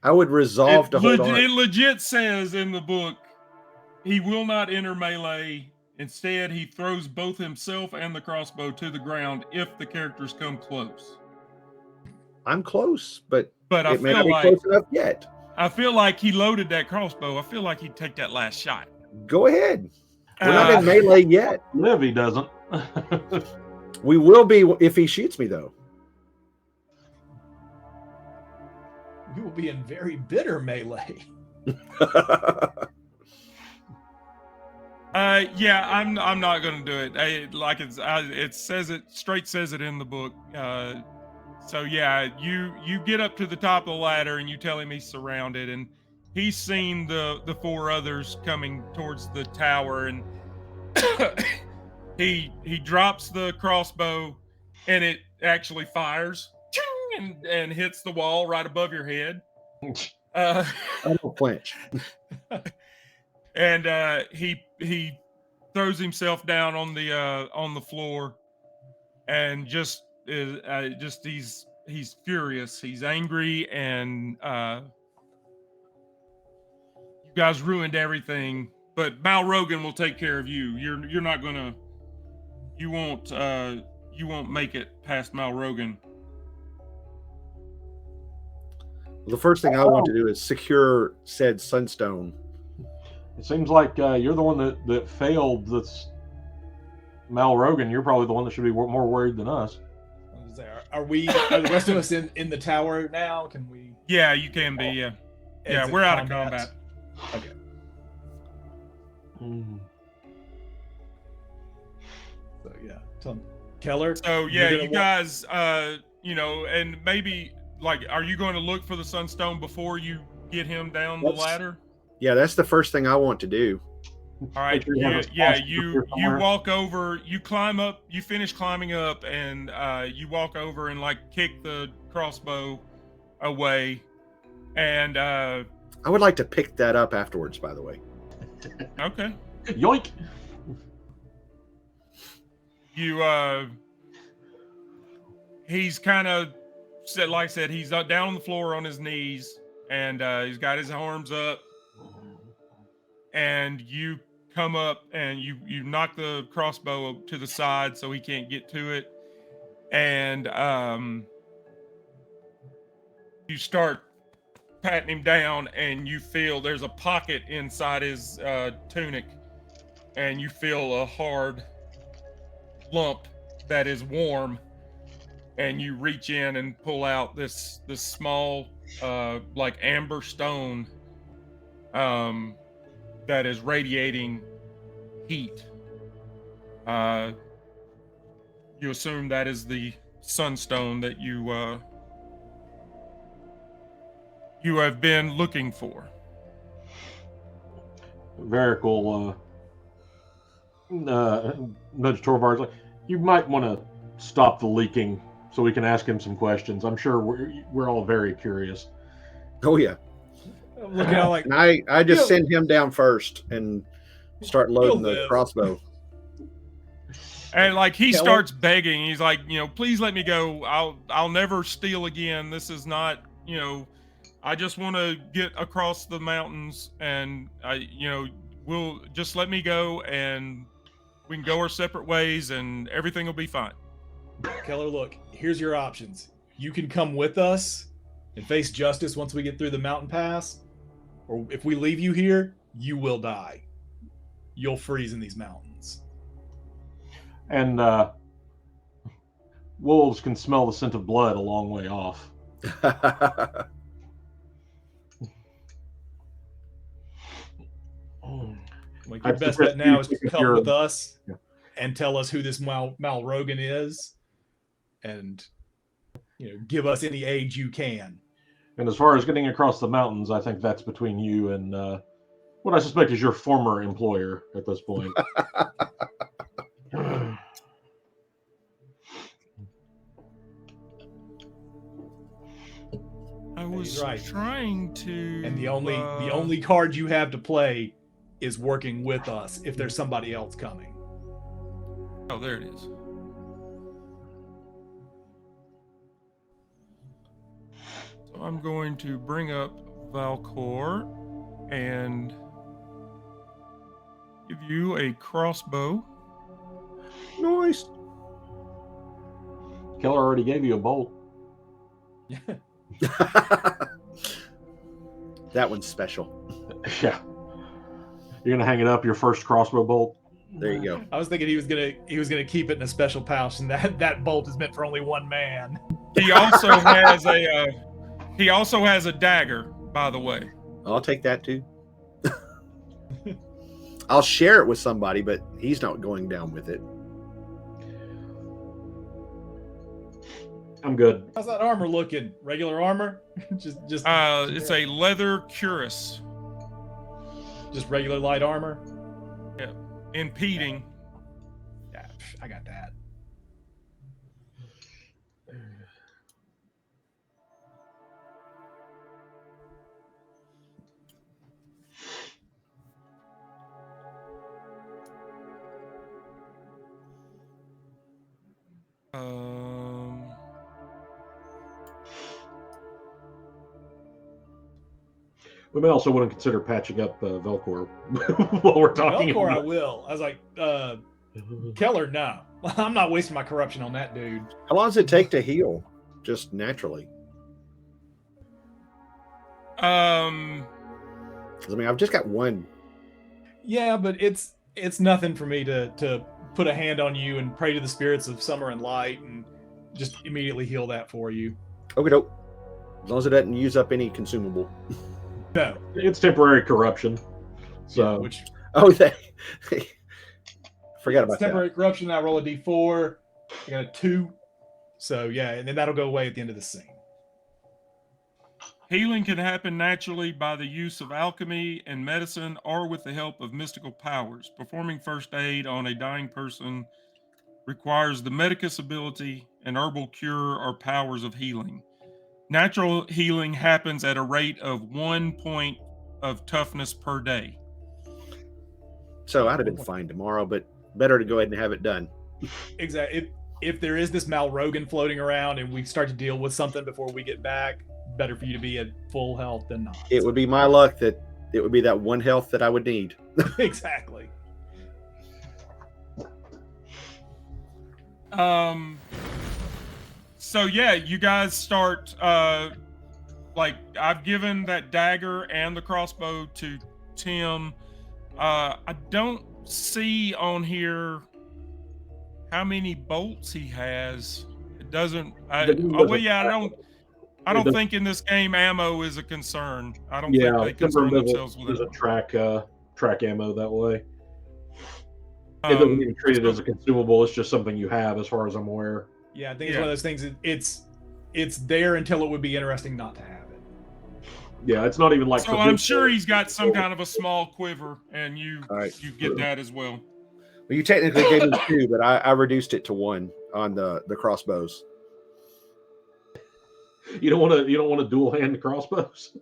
I would resolve to hold on. It legit says in the book, he will not enter melee. Instead, he throws both himself and the crossbow to the ground if the characters come close. I'm close, but I it may not feel be like close enough yet. I feel like he loaded that crossbow. I feel like he'd take that last shot. Go ahead. We're not in melee yet. Liv, he doesn't. We will be if he shoots me, though. We will be in very bitter melee. Yeah, I'm not gonna do it. It says it in the book. So yeah, you get up to the top of the ladder and you tell him he's surrounded, and he's seen the 4 others coming towards the tower, and he drops the crossbow, and it actually fires and hits the wall right above your head. I don't flinch. And he throws himself down on the floor, and just he's furious. He's angry, and you guys ruined everything. But Mal Rogan will take care of you. You're not gonna you won't make it past Mal Rogan. The first thing I want to do is secure said sunstone. It seems like you're the one that failed this Mal Rogan. You're probably the one that should be more worried than us. Are the rest of us in the tower now? Can we? Yeah, you can be. Yeah, exit we're out of combat. Okay. So yeah, tell me, Keller. So yeah, you guys, and maybe like, are you going to look for the sunstone before you get him down the ladder? Yeah, that's the first thing I want to do. All right. You walk over, you climb up, you finish climbing up, and you walk over and like kick the crossbow away, and I would like to pick that up afterwards, by the way. Okay. Yoink. He's kind of said, like I said, he's down on the floor on his knees, and he's got his arms up, and you come up and you knock the crossbow to the side so he can't get to it, and you start patting him down, and you feel there's a pocket inside his tunic, and you feel a hard lump that is warm, and you reach in and pull out this small like amber stone that is radiating heat. You assume that is the sunstone that you have been looking for. Varric will nudge Torvar's like, you might want to stop the leaking so we can ask him some questions. I'm sure we're all very curious. Oh yeah. I'm looking at like, and I just send him down first and start loading the crossbow. And like he starts begging, he's like, please let me go. I'll never steal again. This is not, I just want to get across the mountains, and we'll just let me go, and we can go our separate ways, and everything will be fine. Keller, look, here's your options. You can come with us and face justice once we get through the mountain pass, or if we leave you here, you will die. You'll freeze in these mountains. And wolves can smell the scent of blood a long way off. Like, your best bet now is to come with us and tell us who this Mal Rogan is, and give us any aid you can. And as far as getting across the mountains, I think that's between you and what I suspect is your former employer at this point. I was trying to, and the only card you have to play is working with us if there's somebody else coming. Oh, there it is. So I'm going to bring up Valcor and give you a crossbow. Nice. Keller already gave you a bolt. That one's special. Yeah. You're gonna hang it up, your first crossbow bolt. There you go. I was thinking he was gonna keep it in a special pouch, and that bolt is meant for only one man. He also has a dagger, by the way. I'll take that too. I'll share it with somebody, but he's not going down with it. I'm good. How's that armor looking? Regular armor? just it's a leather cuirass. Just regular light armor? Yeah. Impeding. Yeah, I got that. We may also want to consider patching up Velcor while we're talking Velcor, I about will. I was like, Keller, no. I'm not wasting my corruption on that dude. How long does it take to heal? Just naturally. I mean, I've just got one. Yeah, but it's nothing for me to put a hand on you and pray to the spirits of summer and light and just immediately heal that for you. Okay, dope. As long as it doesn't use up any consumable. No. it's temporary corruption. So which Oh, they forgot about temporary that. corruption. I roll a d4. I got a 2. So yeah, and then that'll go away at the end of the scene. Healing can happen naturally by the use of alchemy and medicine or with the help of mystical powers. Performing first aid on a dying person requires the medicus ability, an herbal cure, or powers of healing. Natural healing happens at a rate of 1 point of toughness per day. So I'd have been fine tomorrow, but better to go ahead and have it done. Exactly. If there is this Malrogan floating around and we start to deal with something before we get back, better for you to be at full health than not. It would be my luck that it would be that one health that I would need. Exactly. So yeah, you guys start like I've given that dagger and the crossbow to Tim. I don't see on here how many bolts he has. It doesn't I don't think in this game ammo is a concern. I don't think they concern themselves with it. There's a track ammo that way. It doesn't even treat it as a consumable. It's just something you have, as far as I'm aware. Yeah, I think it's one of those things. It's there until it would be interesting not to have it. Yeah, it's not even like. So I'm sure he's got some kind of a small quiver, and you get that as well. Well, you technically gave me 2, but I reduced it to 1 on the crossbows. You don't want to dual hand crossbows.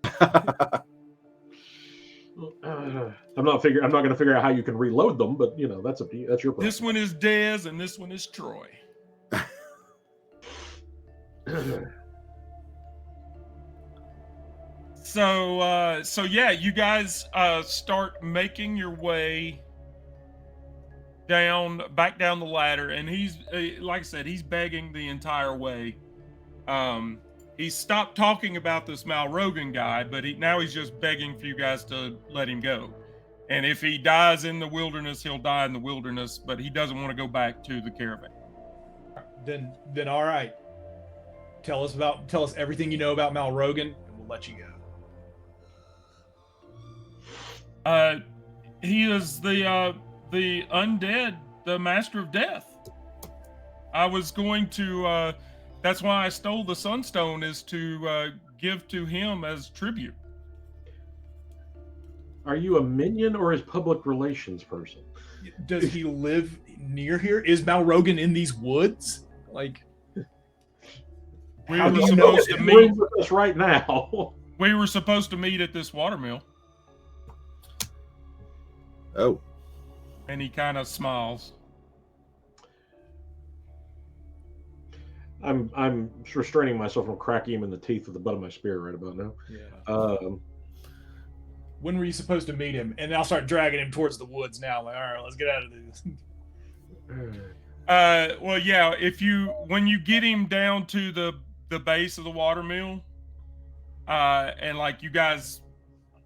I'm not going to figure out how you can reload them, but that's your problem. This one is Dez, and this one is Troy. So yeah, you guys start making your way back down the ladder, and he's like I said, he's begging the entire way. He stopped talking about this Malrogan guy, but now he's just begging for you guys to let him go. And if he dies in the wilderness, he'll die in the wilderness, but he doesn't want to go back to the caravan. Then all right. Tell us everything you know about Malrogan, and we'll let you go. He is the undead, the master of death. I was going to that's why I stole the Sunstone, is to give to him as tribute. Are you a minion or is public relations person? Does he live near here? Is Malrogan in these woods? Like, we were supposed to meet with us right now. We were supposed to meet at this watermill. Oh. And he kind of smiles. I'm restraining myself from cracking him in the teeth with the butt of my spear right about now. Yeah. When were you supposed to meet him? And I'll start dragging him towards the woods now. Like, all right, let's get out of this. Well, yeah. When you get him down to the base of the watermill, and like you guys,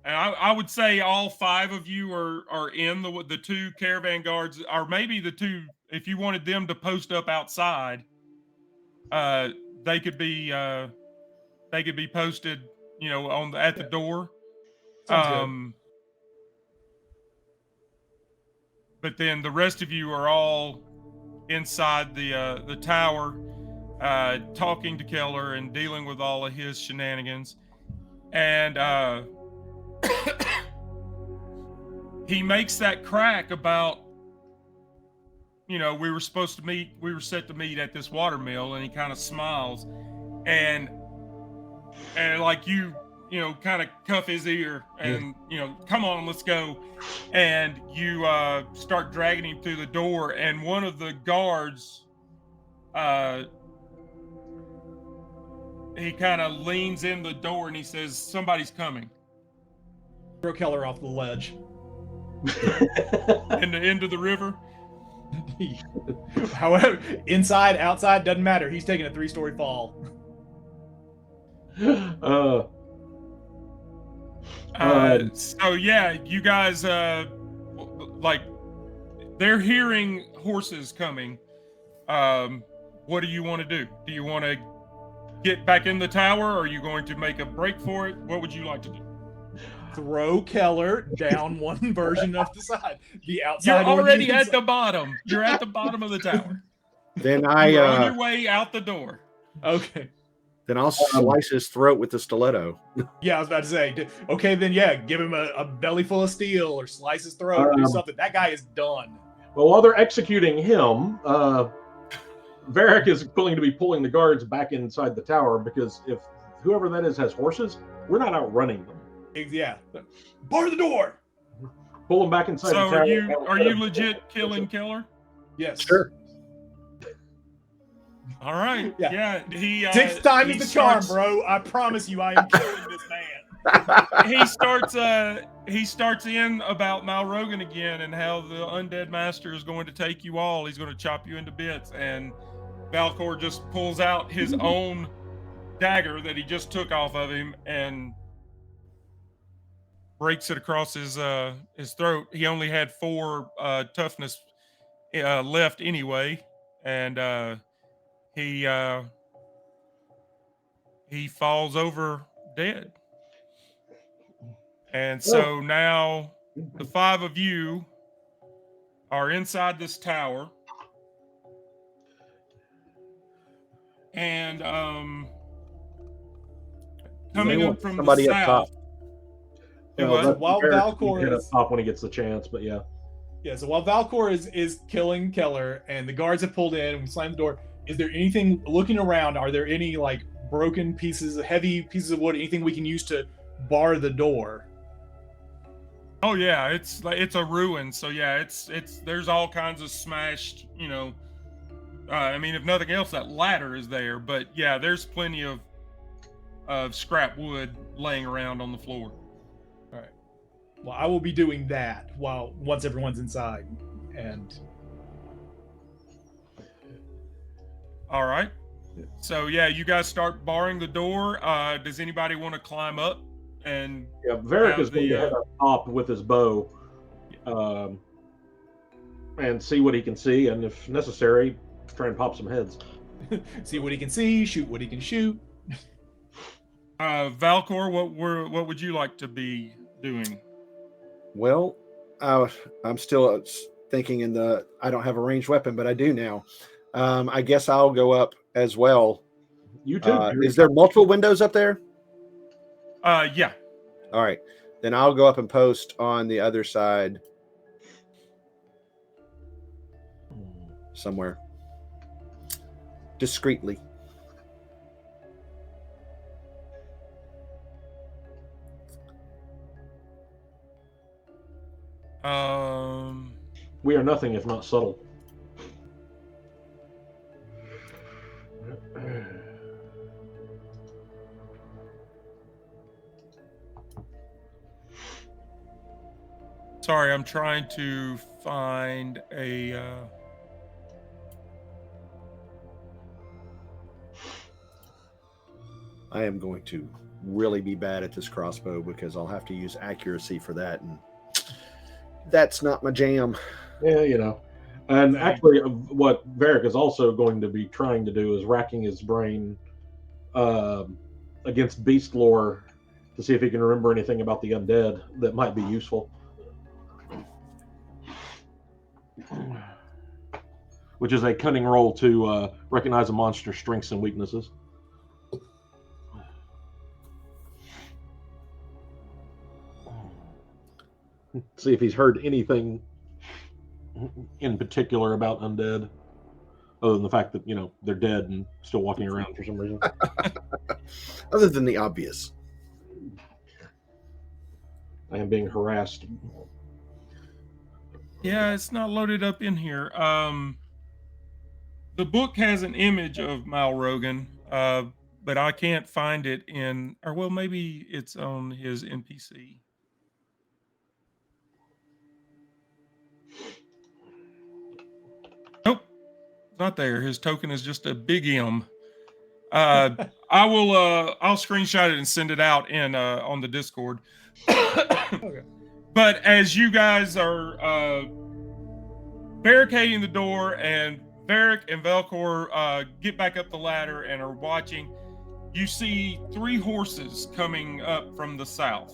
and I would say all 5 of you are in the 2 caravan guards, or maybe the 2. If you wanted them to post up outside, they could be posted, at the door. But then the rest of you are all inside the tower, talking to Keller and dealing with all of his shenanigans. And he makes that crack about, we were set to meet at this watermill, and he kind of smiles, and like you kind of cuff his ear and, come on, let's go. And you start dragging him through the door, and one of the guards he kind of leans in the door and he says, "Somebody's coming." Throw Keller off the ledge. Into the river. However, inside, outside, doesn't matter. He's taking a 3-story fall. So yeah, you guys, like, they're hearing horses coming. What do you want to do? Do you want to get back in the tower, or are you going to make a break for it? What would you like to do? Throw Keller down one version of the side. The outside. You're already at the bottom. You're at the bottom of the tower. Then You're on your way out the door. Okay. Then I'll slice his throat with the stiletto. Yeah, I was about to say. Okay, then yeah, give him a belly full of steel or slice his throat or do something. That guy is done. Well, while they're executing him, Varric is going to be pulling the guards back inside the tower because if whoever that is has horses, we're not outrunning them. Yeah. Bar the door. Pull them back inside the tower. So are you legit killing Keller? Yes. Sure. All right. Yeah. He 6 times he the charm, starts- bro. I promise you, I am killing this man. He starts in about Malrogan again and how the undead master is going to take you all. He's going to chop you into bits, and Valcor just pulls out his own dagger that he just took off of him and breaks it across his throat. He only had 4 toughness left anyway, and he falls over dead. And so now the 5 of you are inside this tower, and coming up from the somebody up top. south. While Valcor hit up is top when he gets the chance, but yeah. Yeah, so while Valcor is killing Keller and the guards have pulled in and we slam the door, is there anything looking around? Are there any like broken pieces, heavy pieces of wood, anything we can use to bar the door? Oh yeah, it's a ruin. So yeah, it's there's all kinds of smashed, I mean, if nothing else, that ladder is there, but yeah, there's plenty of scrap wood laying around on the floor. All right. Well, I will be doing that once everyone's inside. And all right. So yeah, you guys start barring the door. Does anybody want to climb up? And yeah, Varric is going to head up top with his bow, and see what he can see, and if necessary, try and pop some heads. see what he can see, shoot what he can shoot. Valcor, what would you like to be doing? Well, I'm still thinking I don't have a ranged weapon, but I do now. I guess I'll go up as well. You too. Is there multiple windows up there? Yeah. All right. Then I'll go up and post on the other side somewhere discreetly. We are nothing if not subtle. Sorry, I'm trying to find a. I am going to really be bad at this crossbow because I'll have to use accuracy for that, and that's not my jam. Yeah, And actually, what Varric is also going to be trying to do is racking his brain against beast lore to see if he can remember anything about the undead that might be useful. Which is a cunning roll to recognize a monster's strengths and weaknesses. See if he's heard anything in particular about undead, other than the fact that they're dead and still walking around for some reason. Other than the obvious. I am being harassed. Yeah, it's not loaded up in here. The book has an image of Mal Rogan, but I can't find it in, or well, maybe it's on his NPC. Nope, not there. His token is just a big M. I will. I'll screenshot it and send it out in on the Discord. Okay. But as you guys are barricading the door, and Varric and Velcor get back up the ladder and are watching, you see 3 horses coming up from the south.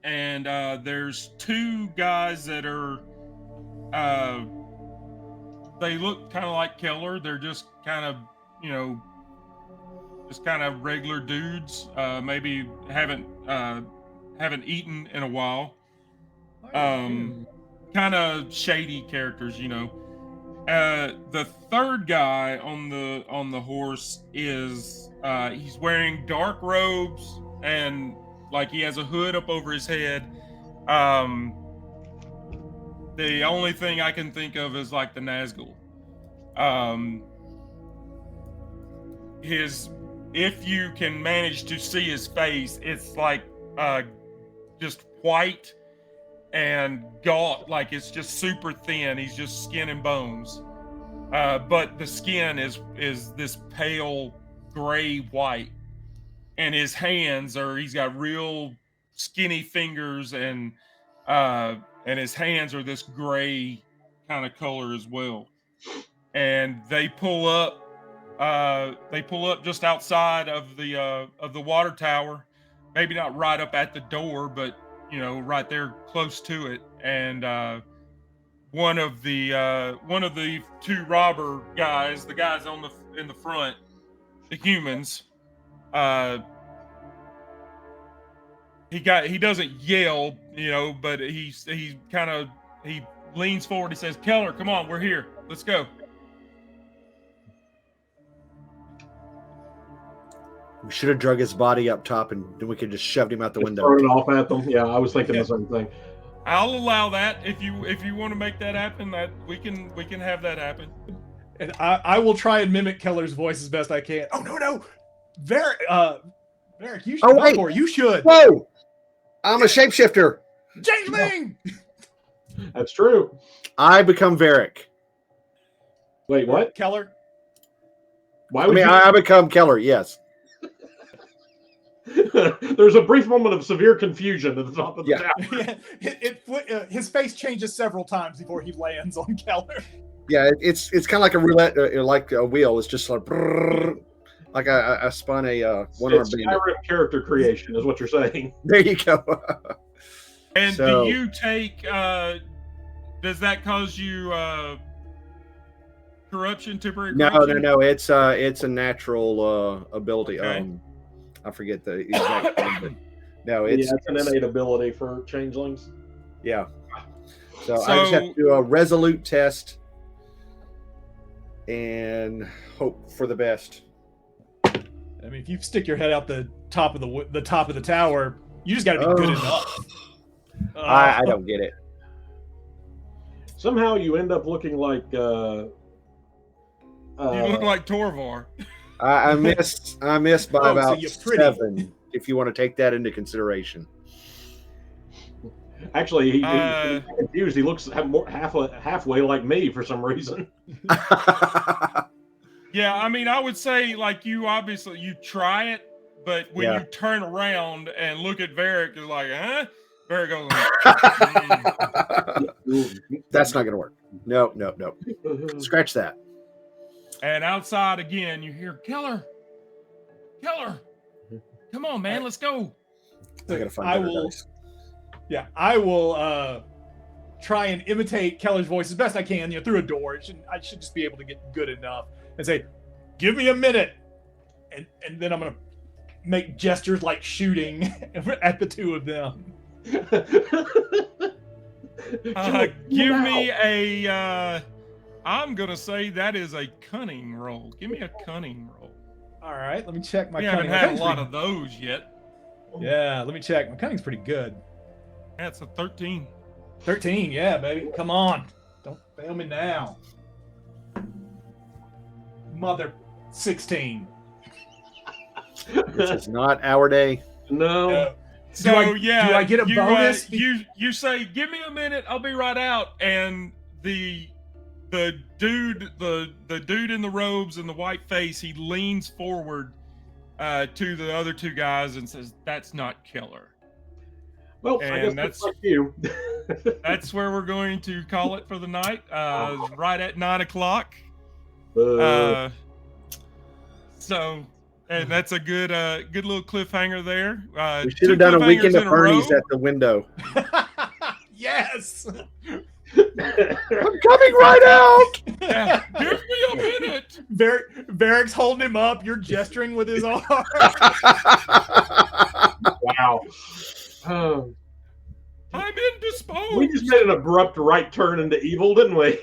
And there's 2 guys that are, they look kind of like Keller. They're just kind of, just kind of regular dudes. Maybe haven't eaten in a while. Kind of shady characters, The third guy on the horse is he's wearing dark robes and like he has a hood up over his head. The only thing I can think of is like the Nazgul. If you can manage to see his face, it's like just white and gaunt, like it's just super thin. He's just skin and bones. But the skin is this pale gray white, and his hands he's got real skinny fingers, and his hands are this gray kind of color as well. And they pull up just outside of the water tower, maybe not right up at the door, but right there close to it. And one of the 2 robber guys, the guys in the front, the humans, he doesn't yell, but he leans forward. He says, "Keller, come on, we're here. Let's go." We should have drug his body up top, and then we could just shoved him out the window. Throw it off at them. Yeah, I was thinking the same thing. I'll allow that if you want to make that happen. That we can have that happen. And I will try and mimic Keller's voice as best I can. Oh no, Varric, you should. Oh, wait. You should. Whoa! I'm a shapeshifter. Changeling. That's true. I become Varric. Wait, what? Keller. Why would I become Keller? Yes. There's a brief moment of severe confusion at the top of the tower. Yeah, his face changes several times before he lands on Keller. Yeah, it's kind of like a roulette, like a wheel. It's just like, like I spun a one-arm bandit. Skyrim character creation is what you're saying. There you go. And do you take? Does that cause you corruption, temporary corruption? No. It's a natural ability. Okay. I forget the exact thing, but no, it's an innate ability for changelings. Yeah. So I just have to do a resolute test and hope for the best. I mean, if you stick your head out the top of the tower, you just got to be good enough. I don't get it. Somehow you end up looking like you look like Torvar. I missed by about so 7, if you want to take that into consideration. Actually, he's confused. He looks halfway like me for some reason. Yeah, I mean, I would say like you try it, but when you turn around and look at Varric, it's like, huh? Varric goes, That's not going to work. No. Scratch that. And outside again, you hear Keller, come on, man, let's go. I gotta find better dice. Yeah, I will try and imitate Keller's voice as best I can. Through a door. I should just be able to get good enough and say, "Give me a minute," and then I'm gonna make gestures like shooting at the 2 of them. Give me a. I'm gonna say that is a cunning roll. Give me a cunning roll. All right, let me check my. We cunning. haven't had a lot of those yet. Yeah, let me check. My cunning's pretty good. That's a 13. 13, yeah, baby. Come on, don't fail me now. mother 16. This is not our day. No. So do I get a you, bonus? You say, "Give me a minute, I'll be right out," and the dude in the robes and the white face, he leans forward to the other two guys and says, "That's not Keller." Well, I guess And that's like you. that's where we're going to call it for the night. Right at 9:00. So, and that's a good little cliffhanger there. We should have Two done a cliffhangers weekend in at a Bernie's row. at the window. Yes. I'm coming right out. Yeah, give me a minute. Varric's holding him up. You're gesturing with his arm. Wow. I'm indisposed. We just made an abrupt right turn into evil, didn't we?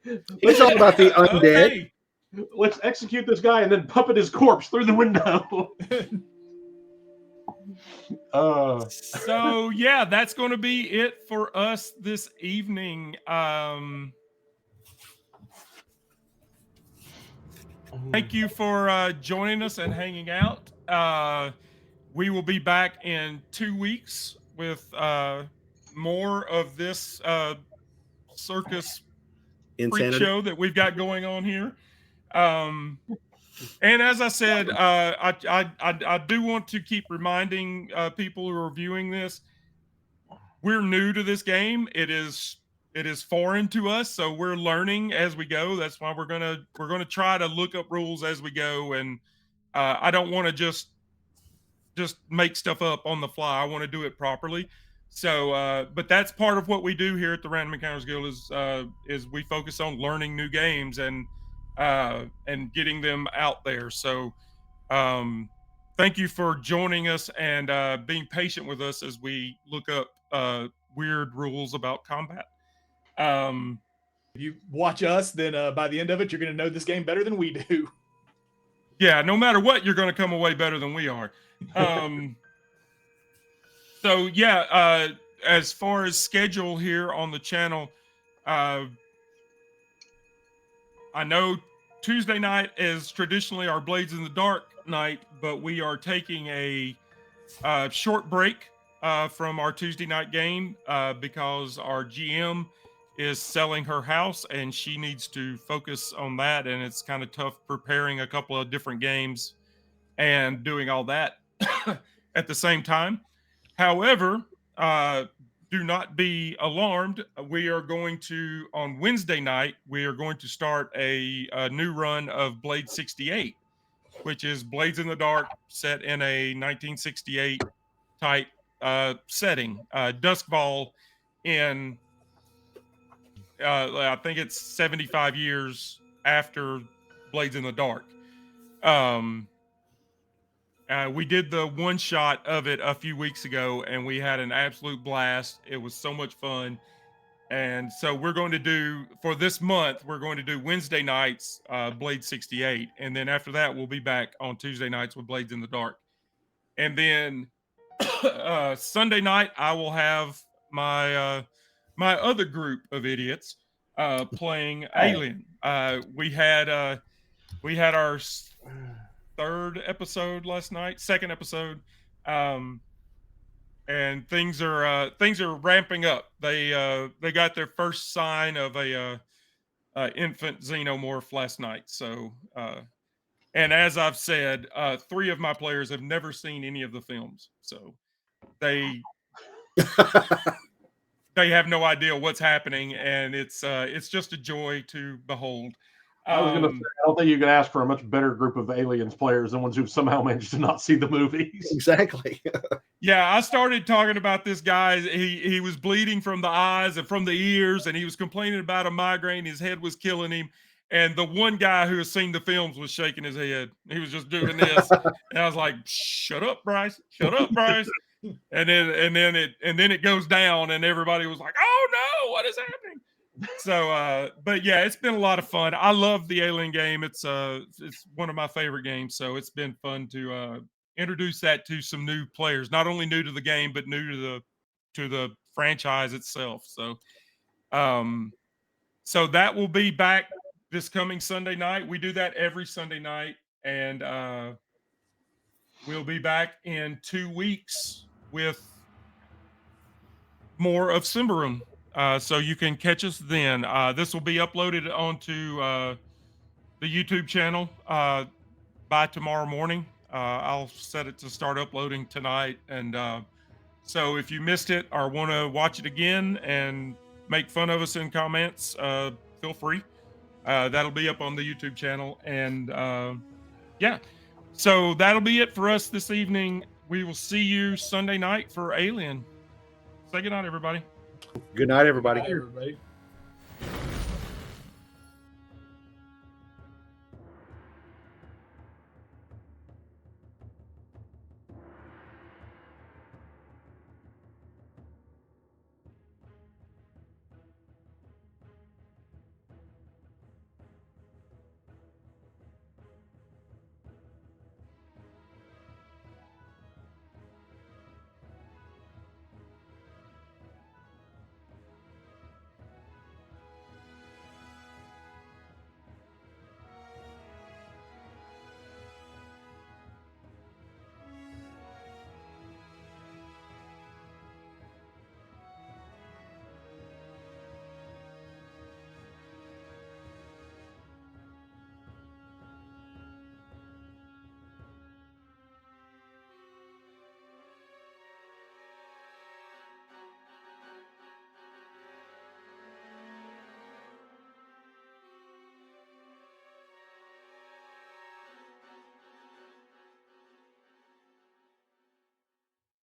It's all about the undead. Okay. Let's execute this guy and then puppet his corpse through the window. So yeah, that's going to be it for us this evening. Thank you for joining us and hanging out. We will be back in 2 weeks with more of this circus freak Insanity. show that we've got going on here. And as I said, I do want to keep reminding people who are viewing this, we're new to this game. It is foreign to us, so we're learning as we go. That's why we're gonna try to look up rules as we go, and I don't want to just make stuff up on the fly. I want to do it properly. So, but that's part of what we do here at the Random Encounters Guild is we focus on learning new games and getting them out there. So, thank you for joining us and being patient with us as we look up weird rules about combat. If you watch us, then by the end of it, you're going to know this game better than we do. Yeah, no matter what, you're going to come away better than we are. So yeah, as far as schedule here on the channel, I know Tuesday night is traditionally our Blades in the Dark night, but we are taking a short break from our Tuesday night game because our GM is selling her house and she needs to focus on that, and it's kind of tough preparing a couple of different games and doing all that at the same time. However, do not be alarmed. We are going to, on Wednesday night, we are going to start a new run of Blade 68, which is Blades in the Dark set in a 1968 type setting. Duskfall in, I think it's 75 years after Blades in the Dark. We did the one shot of it a few weeks ago and we had an absolute blast. It was so much fun. And so we're going to do, for this month, we're going to do Wednesday nights, Blade 68. And then after that, we'll be back on Tuesday nights with Blades in the Dark. And then Sunday night, I will have my my other group of idiots playing Alien. We had our second episode, and things are ramping up. They got their first sign of a infant xenomorph last night. So, and as I've said, 3 of my players have never seen any of the films, so they have no idea what's happening, and it's just a joy to behold. I was going to say, I don't think you can ask for a much better group of Aliens players than ones who've somehow managed to not see the movies. Exactly. Yeah, I started talking about this guy. He was bleeding from the eyes and from the ears, and he was complaining about a migraine. His head was killing him. And the one guy who has seen the films was shaking his head. He was just doing this. And I was like, shut up, Bryce. Shut up, Bryce. And then it goes down, and everybody was like, oh no, what is happening? So but yeah, it's been a lot of fun. I love the Alien game. It's one of my favorite games, so it's been fun to introduce that to some new players, not only new to the game but new to the franchise itself. So so that will be back this coming Sunday night. We do that every Sunday night, and we'll be back in 2 weeks with more of Symbaroum. So you can catch us then. This will be uploaded onto the YouTube channel by tomorrow morning. I'll set it to start uploading tonight. And so if you missed it or want to watch it again and make fun of us in comments, feel free. That'll be up on the YouTube channel. And yeah, so that'll be it for us this evening. We will see you Sunday night for Alien. Say good night, everybody. Good night, everybody. Bye, everybody.